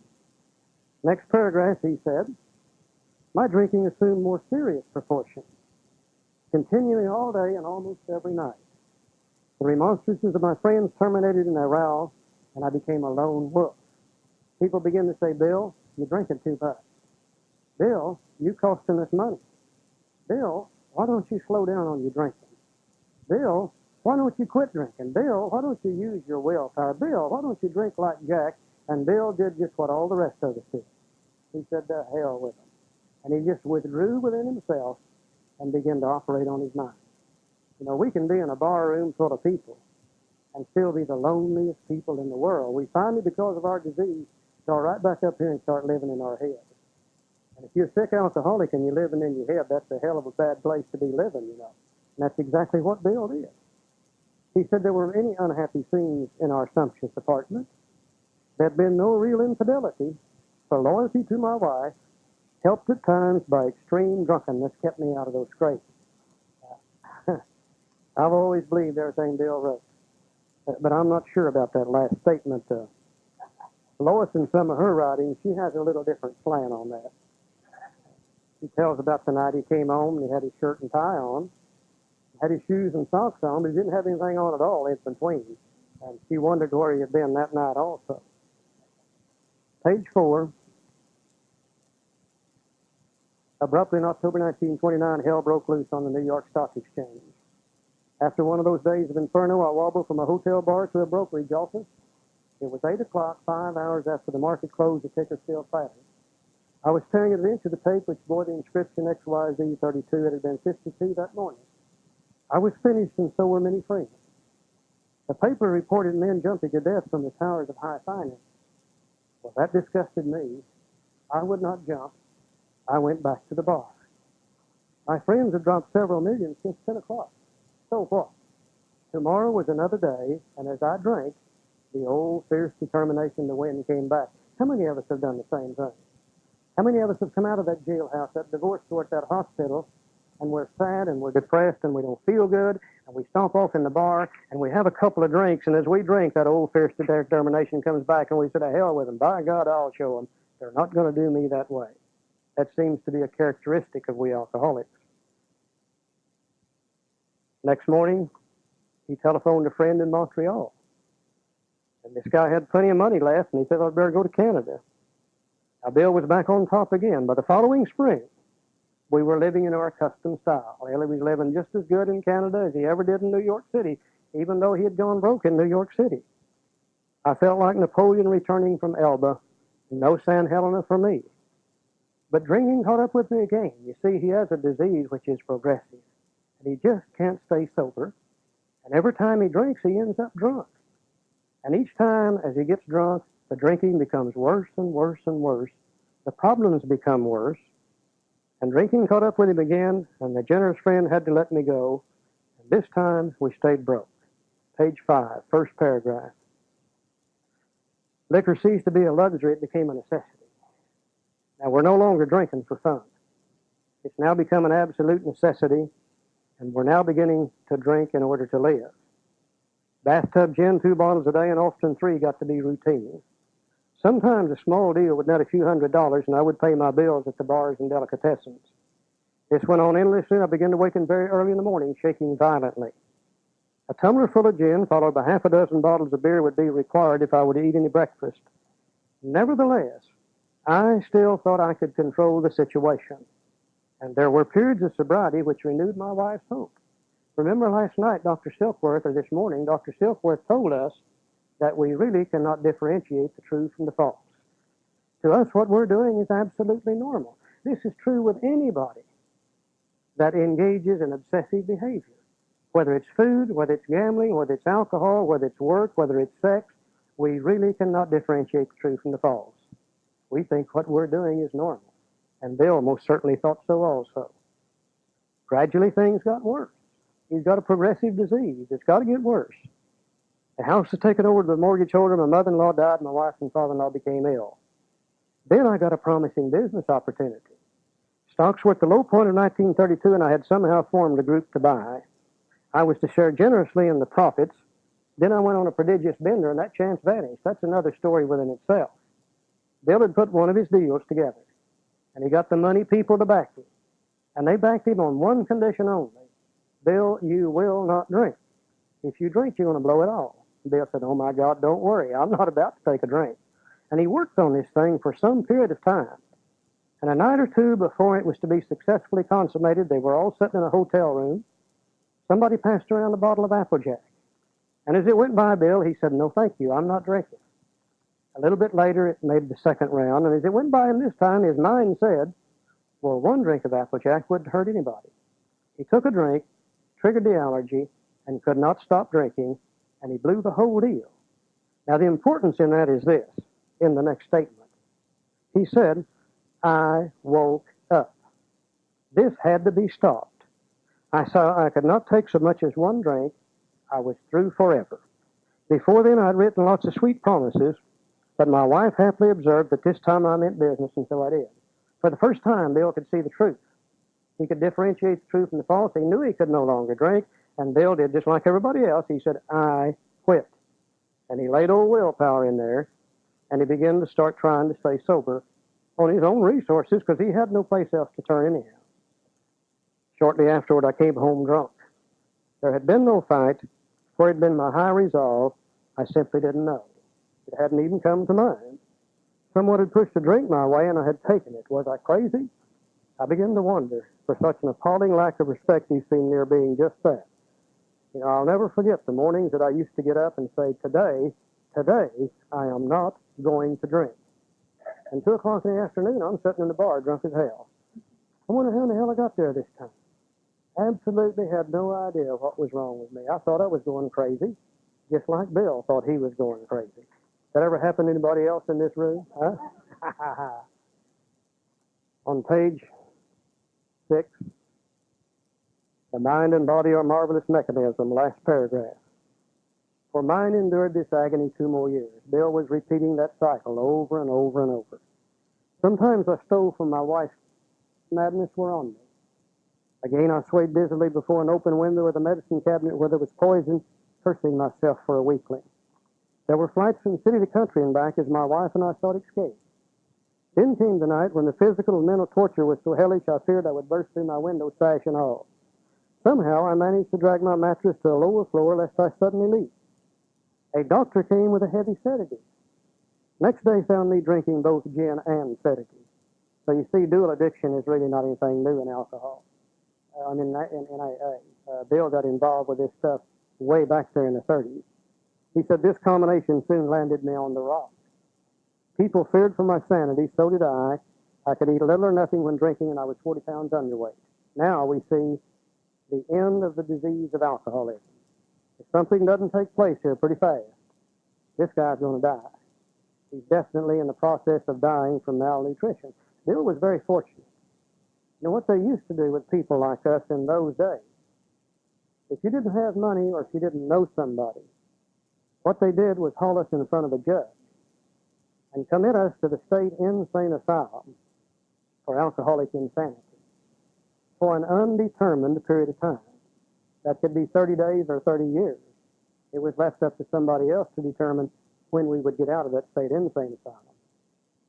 Speaker 2: Next paragraph, he said, my drinking assumed more serious proportions, continuing all day and almost every night. The remonstrances of my friends terminated in a row, and I became a lone wolf. People begin to say, Bill, you're drinking too much. Bill, you costing us money. Bill, why don't you slow down on your drinking? Bill, why don't you quit drinking? Bill, why don't you use your willpower? Bill, why don't you drink like Jack? And Bill did just what all the rest of us did. He said, to hell with him. And he just withdrew within himself and began to operate on his mind. You know, we can be in a bar room full of people and still be the loneliest people in the world. We finally, because of our disease, go right back up here and start living in our head. And if you're a sick alcoholic and you're living in your head, that's a hell of a bad place to be living, you know. And that's exactly what Bill did. He said there were many unhappy scenes in our sumptuous apartment. There had been no real infidelity, for loyalty to my wife, helped at times by extreme drunkenness, kept me out of those scrapes. I've always believed everything Bill wrote, but I'm not sure about that last statement. Lois, in some of her writings, she has a little different slant on that. She tells about the night he came home and he had his shirt and tie on, had his shoes and socks on, but he didn't have anything on at all in between. And she wondered where he had been that night also. Page 4. Abruptly in October 1929, hell broke loose on the New York Stock Exchange. After one of those days of inferno, I wobbled from a hotel bar to a brokerage office. It was 8 o'clock, 5 hours after the market closed, the ticker still clattered. I was staring at an inch of the tape which bore the inscription XYZ32. It had been 52 that morning. I was finished, and so were many friends. The paper reported men jumping to death from the towers of high finance. Well, that disgusted me. I would not jump. I went back to the bar. My friends had dropped several millions since 10 o'clock. So what? Tomorrow was another day, and as I drank, the old fierce determination to win came back. How many of us have done the same thing? How many of us have come out of that jailhouse, that divorce court, that hospital, and we're sad and we're depressed and we don't feel good, and we stomp off in the bar and we have a couple of drinks, and as we drink, that old fierce determination comes back and we say, to hell with them. By God, I'll show them. They're not going to do me that way. That seems to be a characteristic of we alcoholics. Next morning, he telephoned a friend in Montreal. And this guy had plenty of money left, and he said, I'd better go to Canada. Now, Bill was back on top again. By the following spring, we were living in our custom style. Ellie was living just as good in Canada as he ever did in New York City, even though he had gone broke in New York City. I felt like Napoleon returning from Elba. No San Helena for me. But drinking caught up with me again. You see, he has a disease which is progressive. and he just can't stay sober. And every time he drinks, he ends up drunk. And each time as he gets drunk, the drinking becomes worse and worse and worse. The problems become worse. And drinking caught up with him again, and the generous friend had to let me go. And this time, we stayed broke. Page 5, first paragraph. Liquor ceased to be a luxury, it became a necessity. Now, we're no longer drinking for fun. It's now become an absolute necessity, and we're now beginning to drink in order to live. Bathtub gin, 2 bottles a day, and often 3 got to be routine. Sometimes a small deal would net a few $100s, and I would pay my bills at the bars and delicatessens. This went on endlessly, and I began to waken very early in the morning, shaking violently. A tumbler full of gin, followed by half a dozen bottles of beer, would be required if I were to eat any breakfast. Nevertheless, I still thought I could control the situation. And there were periods of sobriety which renewed my wife's hope. Remember last night, Dr. Silkworth, or this morning, Dr. Silkworth told us that we really cannot differentiate the true from the false. To us, what we're doing is absolutely normal. This is true with anybody that engages in obsessive behavior. Whether it's food, whether it's gambling, whether it's alcohol, whether it's work, whether it's sex, we really cannot differentiate the true from the false. We think what we're doing is normal. And Bill most certainly thought so also. Gradually, things got worse. He's got a progressive disease. It's got to get worse. The house was taken over to the mortgage holder. My mother-in-law died. My wife and father-in-law became ill. Then I got a promising business opportunity. Stocks were at the low point of 1932, and I had somehow formed a group to buy. I was to share generously in the profits. Then I went on a prodigious bender, and that chance vanished. That's another story within itself. Bill had put one of his deals together, and he got the money people to back him. And they backed him on one condition only. Bill, you will not drink. If you drink, you're going to blow it all. Bill said, oh my God, don't worry. I'm not about to take a drink. And he worked on this thing for some period of time. And a night or two before it was to be successfully consummated, they were all sitting in a hotel room. Somebody passed around a bottle of Applejack. And as it went by Bill, he said, no, thank you, I'm not drinking. A little bit later, it made the second round. And as it went by him this time, his mind said, well, 1 drink of Applejack wouldn't hurt anybody. He took a drink, triggered the allergy, and could not stop drinking, and he blew the whole deal. Now, the importance in that is this, in the next statement. He said, I woke up. This had to be stopped. I saw I could not take so much as 1 drink. I was through forever. Before then, I'd written lots of sweet promises, but my wife happily observed that this time I meant business, and so I did. For the first time, Bill could see the truth. He could differentiate the truth from the false. He knew he could no longer drink, and Bill did just like everybody else. He said, I quit. And he laid old willpower in there, and he began to start trying to stay sober on his own resources because he had no place else to turn anyhow. Shortly afterward, I came home drunk. There had been no fight, for it had been my high resolve. I simply didn't know. It hadn't even come to mind. Someone had pushed a drink my way, and I had taken it. Was I crazy? I began to wonder, for such an appalling lack of respect he seemed near being just that. You know, I'll never forget the mornings that I used to get up and say, today, I am not going to drink. And 2 o'clock in the afternoon, I'm sitting in the bar drunk as hell. I wonder how in the hell I got there this time. Absolutely had no idea what was wrong with me. I thought I was going crazy, just like Bill thought he was going crazy. That ever happen to anybody else in this room? Huh? On page 6, the mind and body are marvelous mechanism, last paragraph. For mine endured this agony 2 more years. Bill was repeating that cycle over and over and over. Sometimes I stole from my wife's madness were on me. Again, I swayed dizzily before an open window of the medicine cabinet where there was poison, cursing myself for a weakling. There were flights from city to country and back as my wife and I sought escape. Then came the night when the physical and mental torture was so hellish I feared I would burst through my window, sash and all. Somehow I managed to drag my mattress to a lower floor lest I suddenly leap. A doctor came with a heavy sedative. Next day found me drinking both gin and sedatives. So you see, dual addiction is really not anything new in alcohol. Bill got involved with this stuff way back there in the 30s. He said this combination soon landed me on the rock. People feared for my sanity, so did I. I could eat little or nothing when drinking, and I was 40 pounds underweight. Now we see the end of the disease of alcoholism. If something doesn't take place here pretty fast, this guy's going to die. He's definitely in the process of dying from malnutrition. Bill was very fortunate. You know what they used to do with people like us in those days? If you didn't have money or if you didn't know somebody, what they did was haul us in front of a judge and commit us to the state insane asylum for alcoholic insanity for an undetermined period of time. That could be 30 days or 30 years. It was left up to somebody else to determine when we would get out of that state insane asylum.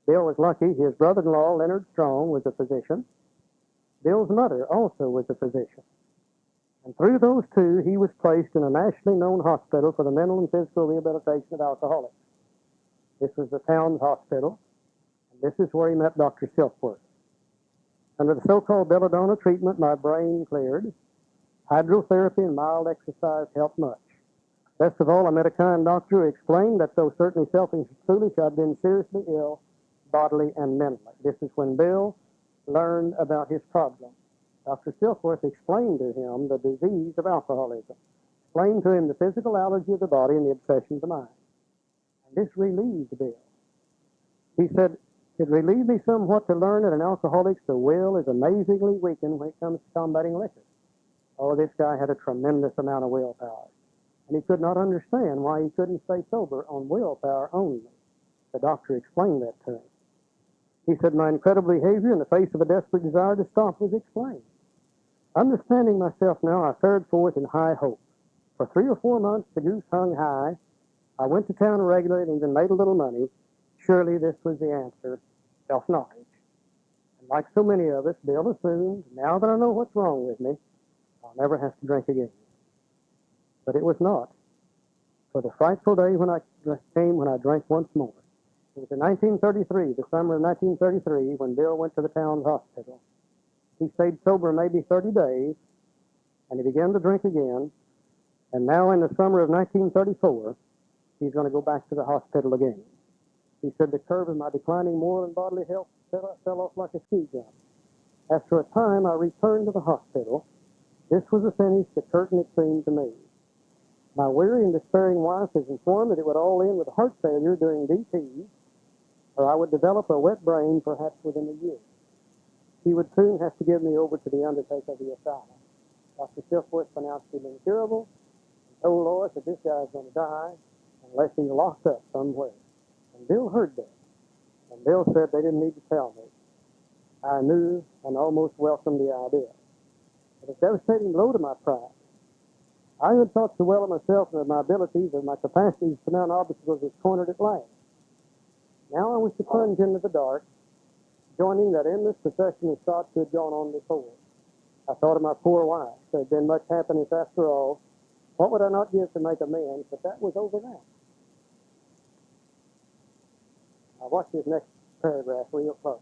Speaker 2: Bill was lucky. His brother-in-law, Leonard Strong, was a physician. Bill's mother also was a physician. And through those two, he was placed in a nationally known hospital for the mental and physical rehabilitation of alcoholics. This was the town's hospital, and this is where he met Dr. Silkworth. Under the so-called belladonna treatment, my brain cleared. Hydrotherapy and mild exercise helped much. Best of all, I met a kind doctor who explained that though certainly selfish and foolish, I'd been seriously ill, bodily and mentally. This is when Bill learned about his problem. Dr. Silkworth explained to him the disease of alcoholism, explained to him the physical allergy of the body and the obsession of the mind. And this relieved Bill. He said, it relieved me somewhat to learn that in alcoholics the will is amazingly weakened when it comes to combating liquor. Oh, this guy had a tremendous amount of willpower. And he could not understand why he couldn't stay sober on willpower only. The doctor explained that to him. He said, my incredible behavior in the face of a desperate desire to stop was explained. Understanding myself now, I fared forth in high hope. For 3 or 4 months, the goose hung high. I went to town regularly and even made a little money. Surely this was the answer, self-knowledge. And like so many of us, Bill assumed, now that I know what's wrong with me, I'll never have to drink again. But it was not. For the frightful day when I came when I drank once more. It was in 1933, the summer of 1933, when Bill went to the town's hospital. He stayed sober maybe 30 days, and he began to drink again. And now in the summer of 1934, he's going to go back to the hospital again. He said the curve of my declining moral and bodily health fell off like a ski jump. After a time, I returned to the hospital. This was the finish, the curtain, it seemed to me. My weary and despairing wife is informed that it would all end with heart failure during DT, or I would develop a wet brain perhaps within a year. He would soon have to give me over to the undertaker of the asylum. Dr. Silkworth pronounced him incurable and told Lois that this guy's going to die unless he's locked up somewhere. And Bill heard that. And Bill said they didn't need to tell me. I knew and almost welcomed the idea. It was a devastating blow to my pride. I had thought so well of myself and of my abilities and my capacities to surmount obstacles was cornered at last. Now I was to plunge into the dark, joining that endless procession of thoughts who had gone on before. I thought of my poor wife. There had been much happiness after all. What would I not give to make amends? But that was over now. Now watch this next paragraph real close.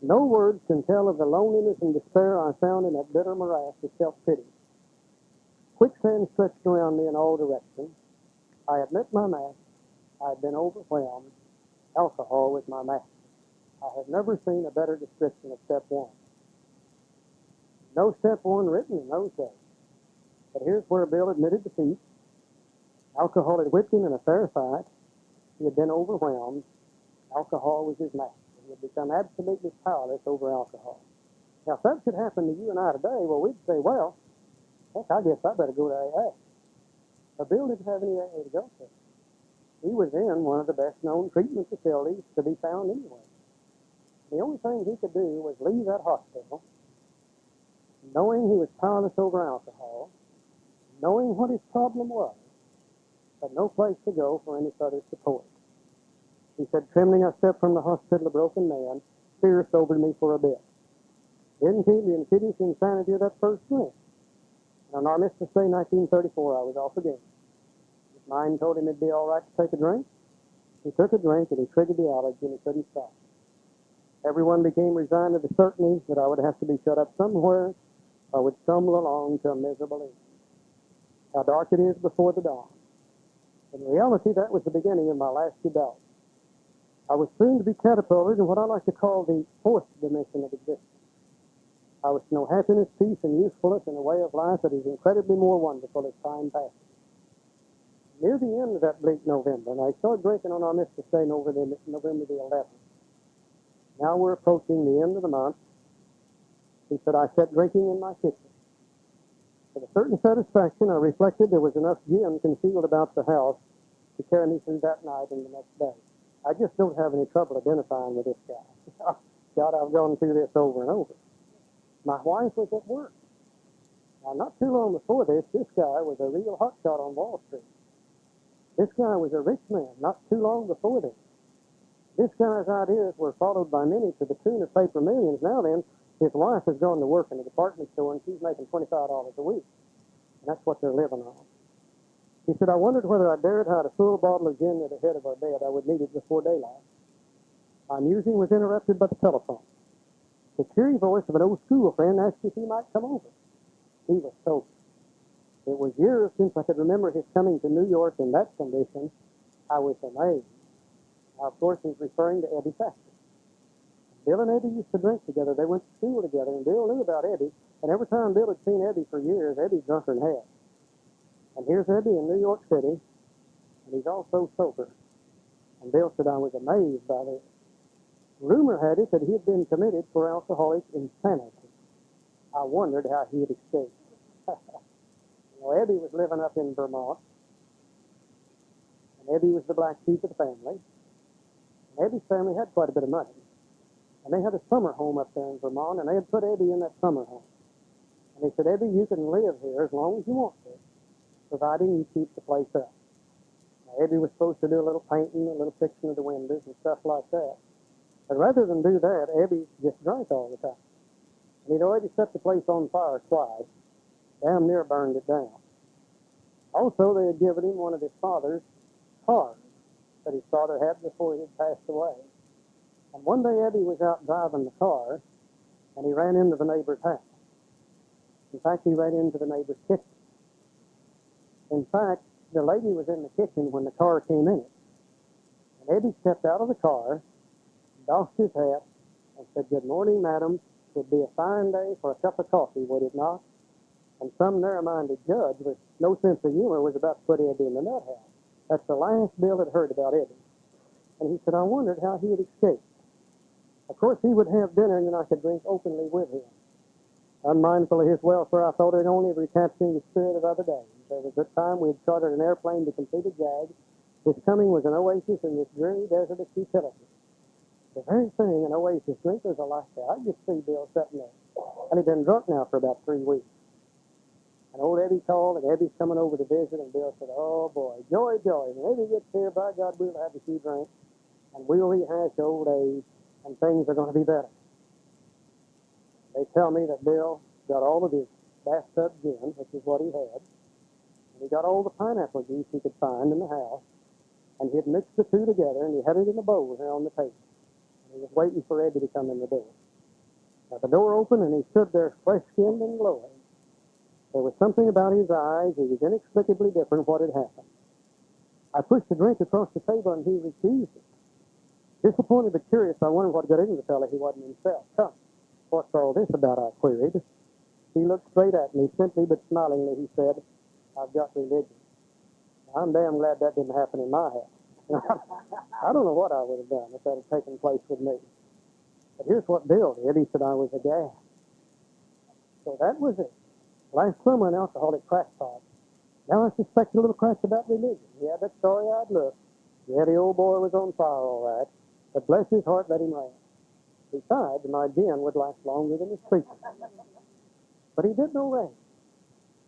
Speaker 2: No words can tell of the loneliness and despair I found in that bitter morass of self-pity. Quicksand stretched around me in all directions. I had met my master. I had been overwhelmed. Alcohol was my master. I have never seen a better description of step one. No step one written in those days. But here's where Bill admitted defeat. Alcohol had whipped him in a fair fight. He had been overwhelmed. Alcohol was his master. He had become absolutely powerless over alcohol. Now, if that should happen to you and I today, well, we'd say, well, heck, I guess I better go to AA. But Bill didn't have any AA to go to. He was in one of the best-known treatment facilities to be found anywhere. The only thing he could do was leave that hospital, knowing he was powerless over alcohol, knowing what his problem was, but no place to go for any further support. He said, trembling, I stepped from the hospital a broken man. Fear sobered me for a bit. Didn't keep the insidious insanity of that first drink. On Armistice Day 1934, I was off again. His mind told him it'd be all right to take a drink. He took a drink and he triggered the allergy and he couldn't stop. Everyone became resigned to the certainty that I would have to be shut up somewhere or would stumble along to a miserable end. How dark it is before the dawn. In reality, that was the beginning of my last rebellion. I was soon to be catapulted in what I like to call the fourth dimension of existence. I was to know happiness, peace, and usefulness in a way of life that is incredibly more wonderful as time passes. Near the end of that bleak November, and I started drinking on our Mr. Day November the 11th. Now we're approaching the end of the month. He said, I sat drinking in my kitchen. With a certain satisfaction, I reflected there was enough gin concealed about the house to carry me through that night and the next day. I just don't have any trouble identifying with this guy. God, I've gone through this over and over. My wife was at work. Now, not too long before this guy was a real hotshot on Wall Street. This guy was a rich man not too long before this. This guy's ideas were followed by many to the tune of paper millions. Now then, his wife has gone to work in a department store and she's making $25 a week. And that's what they're living on. He said, I wondered whether I dared hide a full bottle of gin at the head of our bed. I would need it before daylight. My musing was interrupted by the telephone. The cheery voice of an old school friend asked if he might come over. He was sober. It was years since I could remember his coming to New York in that condition. I was amazed. Now, of course, he's referring to Eddie Factor. Bill and Eddie used to drink together. They went to school together, and Bill knew about Eddie. And every time Bill had seen Eddie for years, Eddie drunk her in half. And here's Eddie in New York City, and he's also sober. And Bill said, I was amazed by this. Rumor had it that he had been committed for alcoholic insanity. I wondered how he had escaped. Eddie was living up in Vermont, and Eddie was the black sheep of the family. And Eddie's family had quite a bit of money. And they had a summer home up there in Vermont, and they had put Eddie in that summer home. And they said, Eddie, you can live here as long as you want to, providing you keep the place up. Now, Eddie was supposed to do a little painting, a little fixing of the windows and stuff like that. But rather than do that, Eddie just drank all the time. And he'd already set the place on fire twice, damn near burned it down. Also, they had given him one of his father's cars that his father had before he had passed away. And one day Eddie was out driving the car, and he ran into the neighbor's house. In fact, he ran into the neighbor's kitchen. In fact, the lady was in the kitchen when the car came in it. And Eddie stepped out of the car, doffed his hat, and said, Good morning, madam. It would be a fine day for a cup of coffee, would it not? And some narrow-minded judge with no sense of humor was about to put Eddie in the nut house. That's the last Bill had heard about Eddie. And he said, I wondered how he had escaped. Of course, he would have dinner, and then I could drink openly with him. Unmindful of his welfare, I thought it only recapturing the spirit of other days. There was a time we had chartered an airplane to complete a jag. His coming was an oasis in this dreary desert of futility. The very thing an oasis drinkers are like that. I just see Bill sitting there. And he'd been drunk now for about 3 weeks. And old Eddie called, and Eddie's coming over to visit, and Bill said, oh, boy, joy, joy. When Eddie gets here, by God, we'll have a few drinks, and we'll rehash old age, and things are going to be better. They tell me that Bill got all of his bathtub gin, which is what he had, and he got all the pineapple juice he could find in the house, and he'd mixed the two together, and he had it in a bowl here on the table. And he was waiting for Eddie to come in the door. Now, the door opened, and he stood there fresh-skinned and glowing. There was something about his eyes. He was inexplicably different what had happened. I pushed the drink across the table, and he refused it. Disappointed but curious, I wondered what got into the fellow. He wasn't himself. Come, what's all this about, I queried. He looked straight at me, simply but smilingly. He said, I've got religion. I'm damn glad that didn't happen in my house. I don't know what I would have done if that had taken place with me. But here's what Bill did. He said I was a gas. So that was it. Last summer, an alcoholic crackpot. Now I suspected a little crack about religion. Yeah, that story-eyed look. Yeah, the old boy was on fire, all right. But bless his heart, let him rant. Besides, my gin would last longer than his preaching. But he did no rant.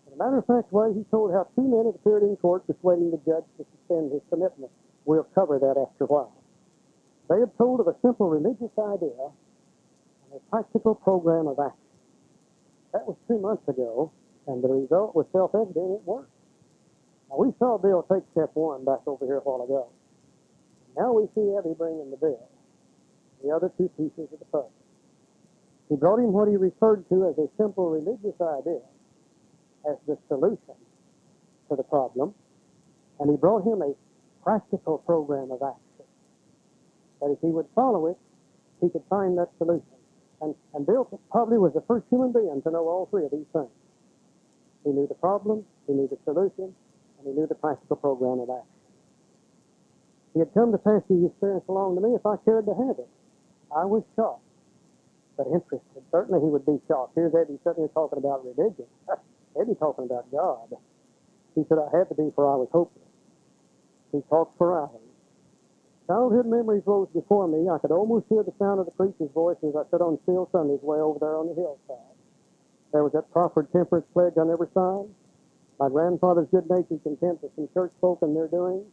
Speaker 2: In a matter-of-fact way, he told how 2 men had appeared in court persuading the judge to suspend his commitment. We'll cover that after a while. They had told of a simple religious idea and a practical program of action. That was 2 months ago, and the result was self-evident. It worked. Now, we saw Bill take step 1 back over here a while ago. Now we see Eddie bringing the bill, the other 2 pieces of the puzzle. He brought him what he referred to as a simple religious idea as the solution to the problem, and he brought him a practical program of action. That if he would follow it, he could find that solution. And Bill probably was the first human being to know all three of these things. He knew the problem, he knew the solution, and he knew the practical program of action. He had come to pass his experience along to me if I cared to have it. I was shocked, but interested. Certainly he would be shocked. Here's Eddie sitting here talking about religion. Eddie talking about God. He said I had to be, for I was hopeless. He talked for hours. Childhood memories rose before me. I could almost hear the sound of the preacher's voice as I stood on still Sundays way over there on the hillside. There was that proffered temperance pledge on every side, my grandfather's good-natured contempt of some church folk and their doings,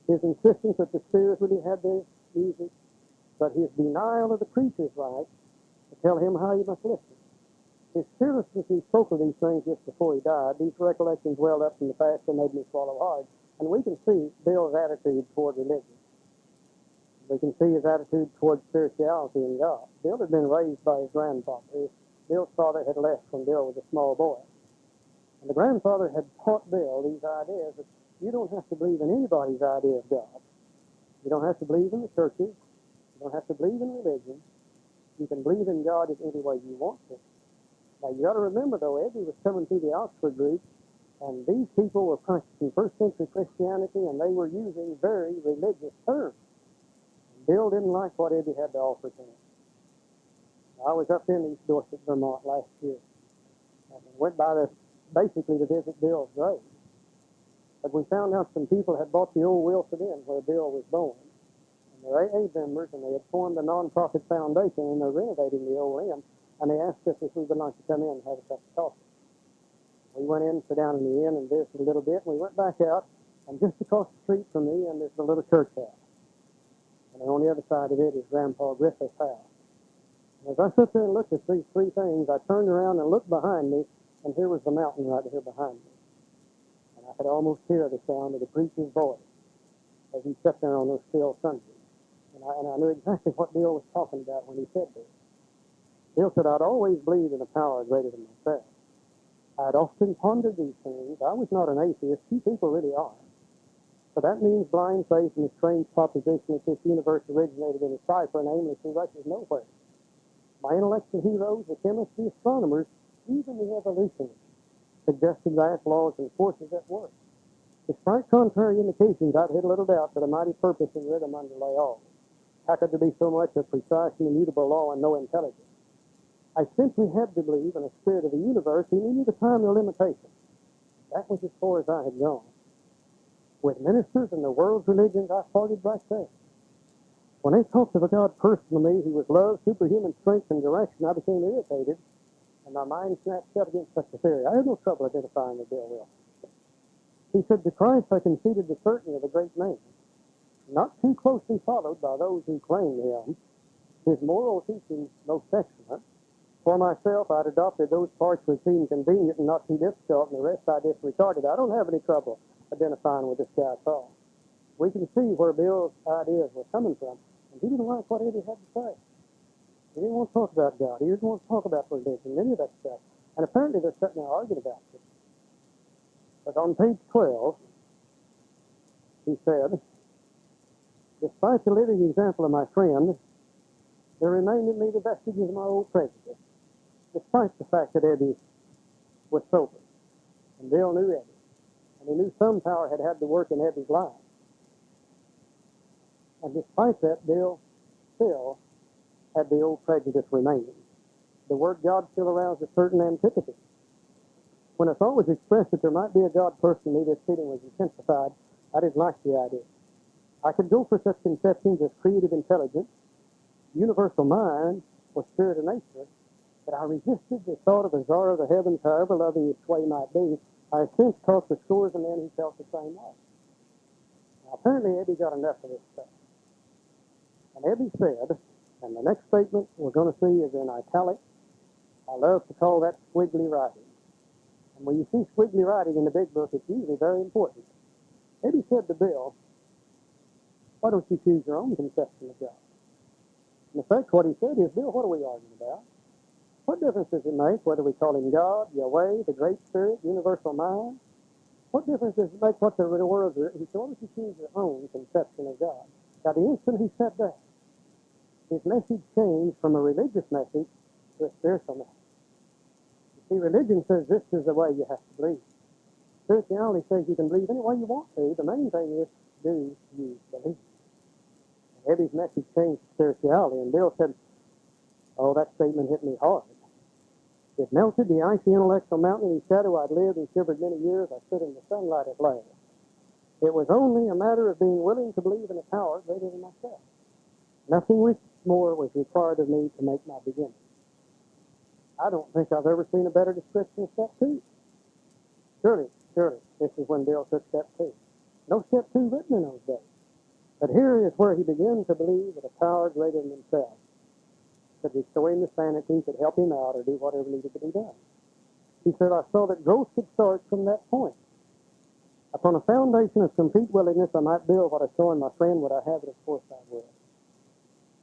Speaker 2: his insistence that the Spirit really had their music, but his denial of the preacher's right to tell him how he must listen. His fearlessness, he spoke of these things just before he died. These recollections welled up from the past and made me swallow hard. And we can see Bill's attitude toward religion. We can see his attitude toward spirituality and God. Bill had been raised by his grandfather. Bill's father had left when Bill was a small boy. And the grandfather had taught Bill these ideas that you don't have to believe in anybody's idea of God. You don't have to believe in the churches. You don't have to believe in religion. You can believe in God in any way you want to. Now, you got to remember, though, Eddie was coming through the Oxford group, and these people were practicing first-century Christianity, and they were using very religious terms. And Bill didn't like what Eddie had to offer to him. I was up in East Dorset, Vermont last year, and went by basically to visit Bill's grave. But we found out some people had bought the old Wilson Inn where Bill was born. And they're AA members, and they had formed a non-profit foundation, and they're renovating the old inn. And they asked us if we would like to come in and have a cup of coffee. We went in, sat down in the inn, and visited a little bit. And we went back out, and just across the street from the inn, there's a little church house. And on the other side of it is Grandpa Griffith's house. And as I sat there and looked at these three things, I turned around and looked behind me, and here was the mountain right here behind me. And I could almost hear the sound of the preacher's voice as he sat there on those still Sundays. And I knew exactly what Bill was talking about when he said this. Bill said, I'd always believed in a power greater than myself. I'd often pondered these things. I was not an atheist. Few people really are. But that means blind faith in the strange proposition that this universe originated in a cipher and aimlessly rushes nowhere. My intellectual heroes, the chemists, the astronomers, even the evolutionists, suggested vast laws and forces at work. Despite contrary indications, I'd had little doubt that a mighty purpose and rhythm underlay all. How could there be so much of precise and immutable law and no intelligence? I simply had to believe in a spirit of the universe who knew the time and the limitation. That was as far as I had gone. With ministers and the world's religions, I parted right there. When they talked of a God person to me who was love, superhuman strength, and direction, I became irritated, and my mind snapped shut against such a theory. I had no trouble identifying with Bill Wilson. He said, to Christ I conceded the certainty of a great man, not too closely followed by those who claimed him, his moral teachings most excellent. For myself, I'd adopted those parts which seemed convenient and not too difficult, and the rest I disregarded. I don't have any trouble identifying with this guy at all. We can see where Bill's ideas were coming from, and he didn't like what Eddie had to say. He didn't want to talk about God. He didn't want to talk about religion, any of that stuff. And apparently they're sitting there arguing about it. But on page 12, he said, despite the living example of my friend, there remained in me the vestiges of my old prejudice, despite the fact that Eddie was sober. And Bill knew Eddie. And he knew some power had had to work in Eddie's life. And despite that, Bill still had the old prejudice remaining. The word God still aroused a certain antipathy. When a thought was expressed that there might be a God person in me, this feeling was intensified. I didn't like the idea. I could go for such conceptions as creative intelligence, universal mind, or spirit of nature, but I resisted the thought of a czar of the heavens, however loving its sway might be. I have since talked to scores of men who felt the same way. Now, apparently Eddie got enough of this stuff. And Eddie said, and the next statement we're going to see is in italics. I love to call that squiggly writing. And when you see squiggly writing in the big book, it's usually very important. Eddie said to Bill, why don't you choose your own conception of God? In effect, what he said is, Bill, what are we arguing about? What difference does it make whether we call him God, Yahweh, the Great Spirit, universal mind? What difference does it make what the world is? He said, why don't you choose your own conception of God? Now, the instant he said that, his message changed from a religious message to a spiritual message. You see, religion says this is the way you have to believe. Spirituality says you can believe any way you want to. The main thing is, do you believe? And Eddie's message changed to spirituality, and Bill said, oh, that statement hit me hard. It melted the icy intellectual mountain in whose shadow I'd lived and shivered many years. I stood in the sunlight at last. It was only a matter of being willing to believe in a power greater than myself. Nothing more was required of me to make my beginning. I don't think I've ever seen a better description of step 2. Surely, this is when Bill took step 2. No step 2 written in those days. But here is where he began to believe that a power greater than himself could restore him to sanity, could help him out, or do whatever needed to be done. He said, I saw that growth could start from that point. Upon a foundation of complete willingness, I might build what I saw in my friend. Would I have it? Of course I will.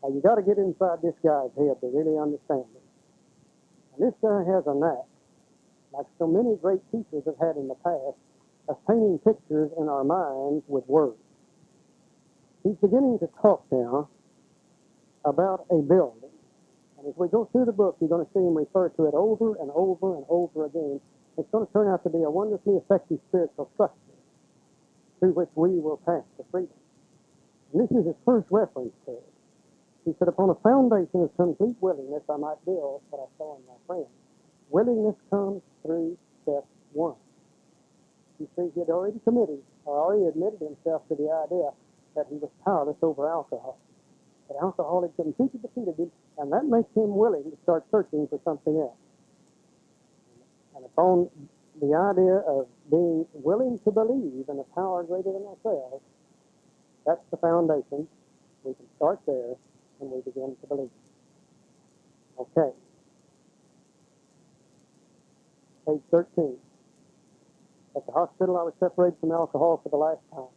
Speaker 2: Now, you got to get inside this guy's head to really understand it. And this guy has a knack, like so many great teachers have had in the past, of painting pictures in our minds with words. He's beginning to talk now about a building. And as we go through the book, you're going to see him refer to it over and over and over again. It's going to turn out to be a wonderfully effective spiritual structure through which we will pass to freedom. And this is his first reference to it. He said, upon a foundation of complete willingness, I might build what I saw in my friend. Willingness comes through step 1. You see, he had already admitted himself to the idea that he was powerless over alcohol. That alcohol had completely defeated him, and that makes him willing to start searching for something else. And upon the idea of being willing to believe in a power greater than ourselves, that's the foundation. We can start there, and we begin to believe. Okay. Page 13. At the hospital, I was separated from alcohol for the last time.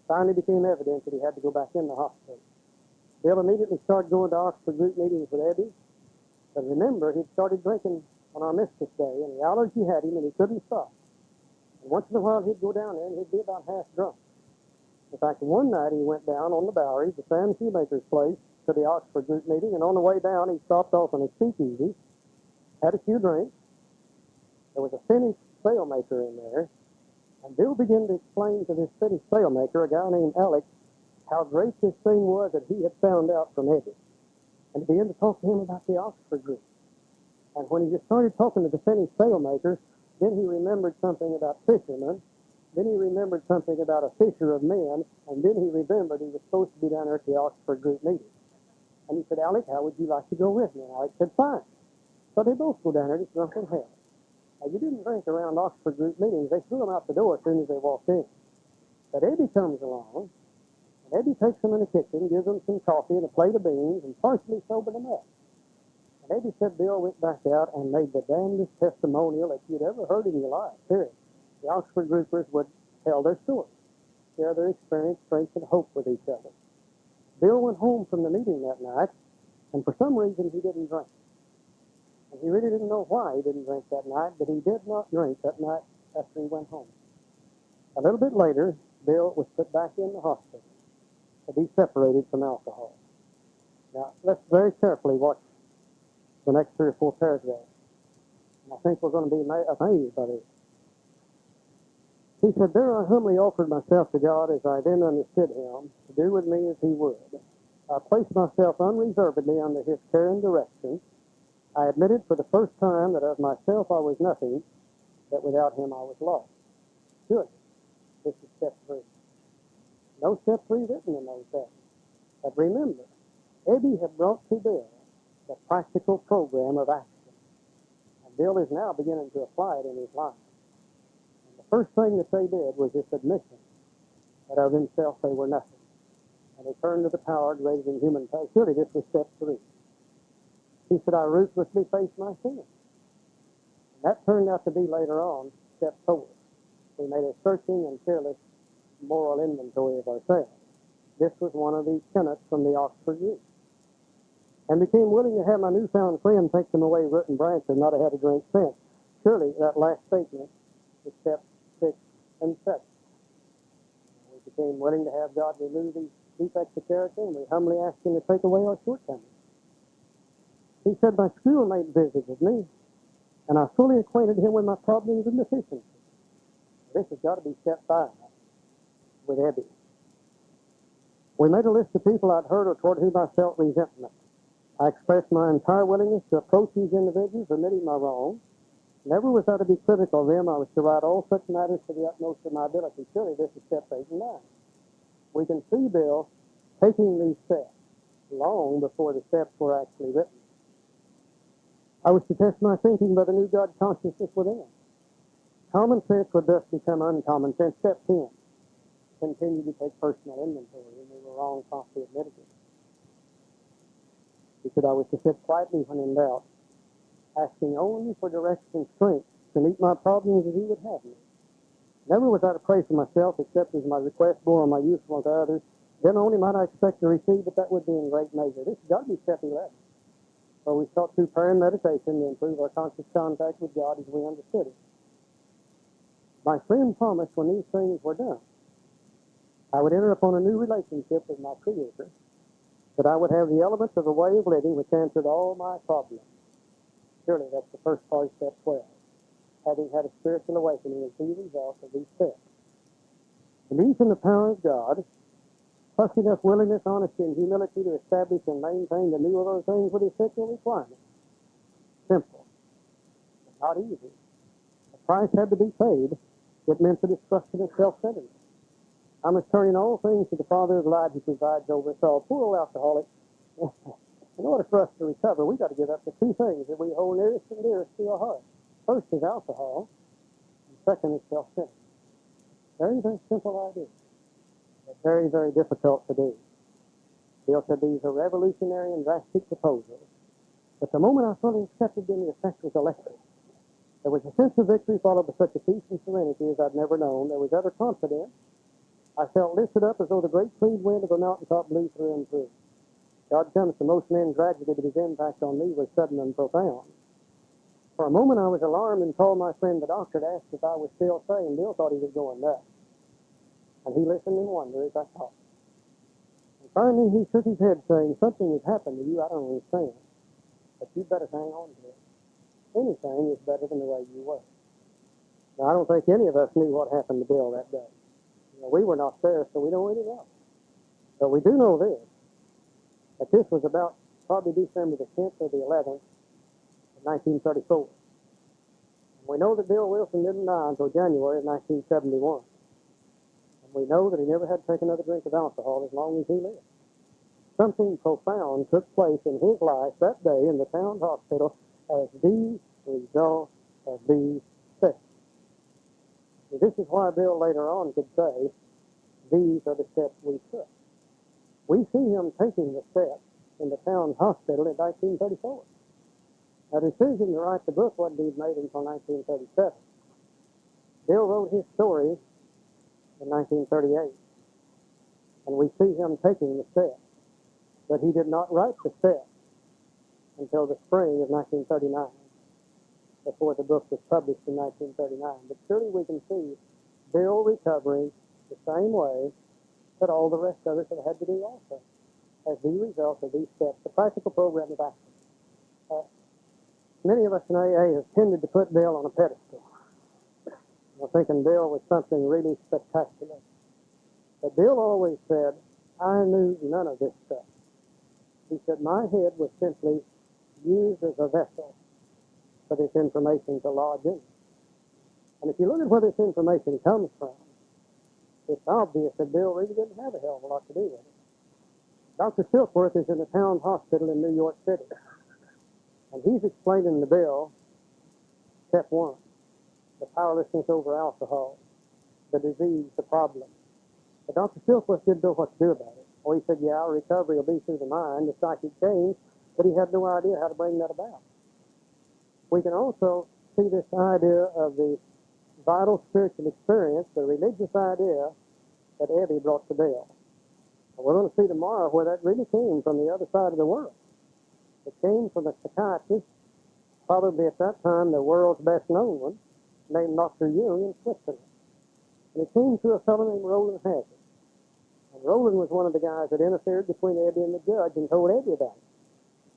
Speaker 2: Finally became evident that he had to go back in the hospital. Bill immediately started going to Oxford group meetings with Eddie. But remember, he'd started drinking on our Mistress Day, and the allergy had him, and he couldn't stop. And once in a while, he'd go down there, and he'd be about half drunk. In fact, one night he went down on the Bowery, the Sam Shoemaker's place, to the Oxford group meeting, and on the way down, he stopped off on his speakeasy, had a few drinks. There was a Finnish sailmaker in there, and Bill began to explain to this Finnish sailmaker, a guy named Alex, how great this thing was that he had found out from Eddie. And he began to talk to him about the Oxford group. And when he just started talking to the Finnish sailmaker, then he remembered something about fishermen, then he remembered something about a fisher of men, and then he remembered he was supposed to be down there at the Oxford group meeting. And he said, Alex, how would you like to go with me? And Alex said, fine. So they both go down there to drunken hell. Now, you didn't drink around Oxford group meetings. They threw them out the door as soon as they walked in. But Eddie comes along, and Eddie takes them in the kitchen, gives them some coffee and a plate of beans, and partially sobered them up. And Eddie said Bill went back out and made the damnedest testimonial that you'd ever heard in your life, period. The Oxford groupers would tell their story, share their experience, strength, and hope with each other. Bill went home from the meeting that night, and for some reason he didn't drink. And he really didn't know why he didn't drink that night, but he did not drink that night after he went home. A little bit later, Bill was put back in the hospital to be separated from alcohol. Now, let's very carefully watch the next 3 or 4 paragraphs. And I think we're going to be amazed by this. He said, there I humbly offered myself to God as I then understood him, to do with me as he would. I placed myself unreservedly under his care and direction. I admitted for the first time that of myself I was nothing, that without him I was lost. Good. This is step 3. No step 3 written in those days. But remember, Eddie had brought to Bill the practical program of action. And Bill is now beginning to apply it in his life. And the first thing that they did was this admission that of himself they were nothing. And he turned to the power greater than human power. Surely this was step 3. He said, I ruthlessly faced my sin. And that turned out to be later on step 4. We made a searching and fearless moral inventory of ourselves. This was one of the tenets from the Oxford group. And became willing to have my newfound friend take them away root and branch and not have had a drink since. Surely that last statement is step 6 and 7. We became willing to have God remove these defects of character, and we humbly asked him to take away our shortcomings. He said my schoolmate visited me, and I fully acquainted him with my problems and deficiencies. This has got to be step 5 with Eddie. We made a list of people I'd heard or toward whom I felt resentment. I expressed my entire willingness to approach these individuals, admitting my wrongs. Never was I to be critical of them. I was to write all such matters to the utmost of my ability. Surely this is steps 8 and 9. We can see Bill taking these steps long before the steps were actually written. I was to test my thinking by the new God consciousness within. Common sense would thus become uncommon sense. Step 10. Continue to take personal inventory, and we were wrong, promptly admitted it. He said I was to sit quietly when in doubt, asking only for direction and strength to meet my problems as he would have me. Never was I to pray for myself, except as my request bore on my usefulness to others. Then only might I expect to receive, but that would be in great measure. This has got to be step 11. So we sought through prayer and meditation to improve our conscious contact with God as we understood it. My friend promised when these things were done, I would enter upon a new relationship with my Creator, that I would have the elements of a way of living which answered all my problems. Surely that's the first part of step 12. Having had a spiritual awakening and see the results of these steps. Belief in the power of God, plus enough willingness, honesty, and humility to establish and maintain the new of those things with essential requirements. Simple, but not easy. The price had to be paid. It meant the destruction of self-centeredness. I must turn in all things to the Father of light who presides over us all. Poor old alcoholic. In order for us to recover, we've got to give up the 2 things that we hold nearest and dearest to our heart. First is alcohol, and second is self-centeredness. Very, very simple idea, but very, very difficult to do. Bill said these are revolutionary and drastic proposals, but the moment I fully accepted them, the effect was electric. There was a sense of victory followed by such a peace and serenity as I'd never known. There was utter confidence. I felt lifted up as though the great clean wind of a mountaintop blew through and through. God comes to most men gradually, but his impact on me was sudden and profound. For a moment I was alarmed and called my friend the doctor to ask if I was still sane. Bill thought he was going nuts. And he listened in wonder as I talked. And finally he shook his head saying, something has happened to you I don't understand. But you better hang on to it. Anything is better than the way you were. Now I don't think any of us knew what happened to Bill that day. We were not there, so we don't really know. But we do know this, that this was about probably December the 10th or the 11th of 1934. And we know that Bill Wilson didn't die until January of 1971. And we know that he never had to take another drink of alcohol as long as he lived. Something profound took place in his life that day in the town hospital as the result of these steps. This is why Bill later on could say, these are the steps we took. We see him taking the steps in the town hospital in 1934. A decision to write the book wasn't even made until 1937. Bill wrote his story in 1938, and we see him taking the steps, but he did not write the steps until the spring of 1939. Before the book was published in 1939. But surely we can see Bill recovering the same way that all the rest of us have had to do also, as the result of these steps, the practical program of action. Many of us in AA have tended to put Bill on a pedestal. We're thinking Bill was something really spectacular. But Bill always said, I knew none of this stuff. He said, my head was simply used as a vessel for this information to lodge in. And if you look at where this information comes from, it's obvious that Bill really didn't have a hell of a lot to do with it. Dr. Silkworth is in the town hospital in New York City, and he's explaining to Bill, step 1, the powerlessness over alcohol, the disease, the problem. But Dr. Silkworth didn't know what to do about it. Or he said, yeah, recovery will be through the mind, the psychic change, but he had no idea how to bring that about. We can also see this idea of the vital spiritual experience, the religious idea that Evie brought to Bill. And we're going to see tomorrow where that really came from the other side of the world. It came from a psychiatrist, probably at that time the world's best known one, named Dr. Jung in Switzerland. And it came through a fellow named Roland Hazard. And Roland was one of the guys that interfered between Eddie and the judge and told Eddie about it.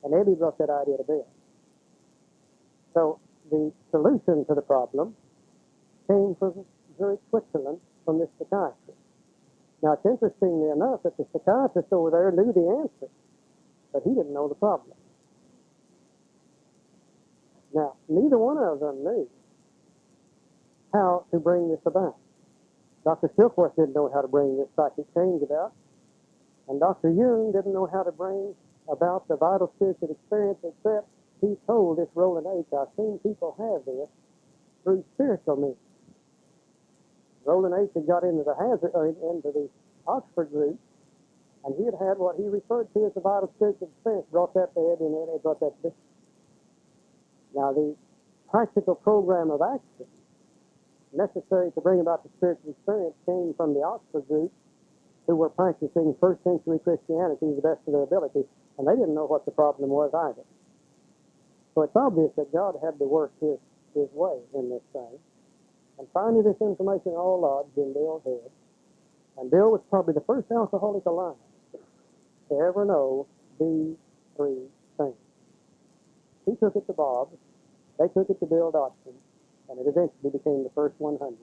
Speaker 2: And Eddie brought that idea to Bill. So the solution to the problem came from Zurich, Switzerland, from this psychiatrist. Now, it's interestingly enough that the psychiatrist over there knew the answer, but he didn't know the problem. Now, neither one of them knew how to bring this about. Dr. Silkworth didn't know how to bring this psychic change about, and Dr. Jung didn't know how to bring about the vital spiritual experience, except he told this Roland H., I've seen people have this through spiritual means. Roland H. had got into the Oxford group, and he had what he referred to as the vital spiritual experience, brought that to Eddie, and Eddie brought that to Bishop. Now, the practical program of action necessary to bring about the spiritual experience came from the Oxford group, who were practicing first century Christianity to the best of their ability, and they didn't know what the problem was either. So it's obvious that God had to work his way in this thing. And finally, this information all lodged in Bill's head. And Bill was probably the first alcoholic alive to ever know these three things. He took it to Bob, they took it to Bill Dodson, and it eventually became the first 100.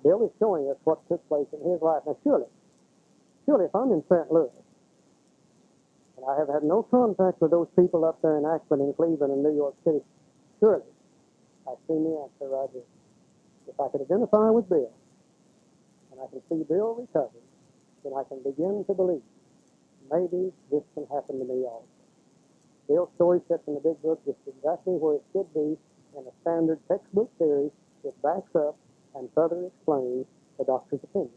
Speaker 2: Bill is showing us what took place in his life. Now, surely, if I'm in St. Louis, and I have had no contact with those people up there in Akron and Cleveland and New York City, surely, I've seen the answer right here. If I could identify with Bill, and I can see Bill recovered, then I can begin to believe maybe this can happen to me also. Bill's story sets in the big book just exactly where it should be in a standard textbook series that backs up and further explains the doctor's opinion.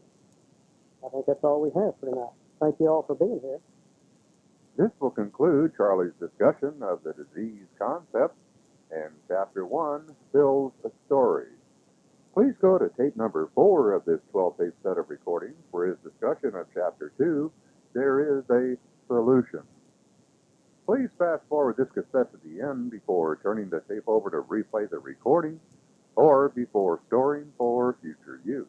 Speaker 2: I think that's all we have for tonight. Thank you all for being here.
Speaker 1: This will conclude Charley's discussion of the disease concept and Chapter 1, Bill's Story. Please go to tape number 4 of this 12-tape set of recordings for his discussion of Chapter 2, There is a Solution. Please fast forward this cassette to the end before turning the tape over to replay the recording or before storing for future use.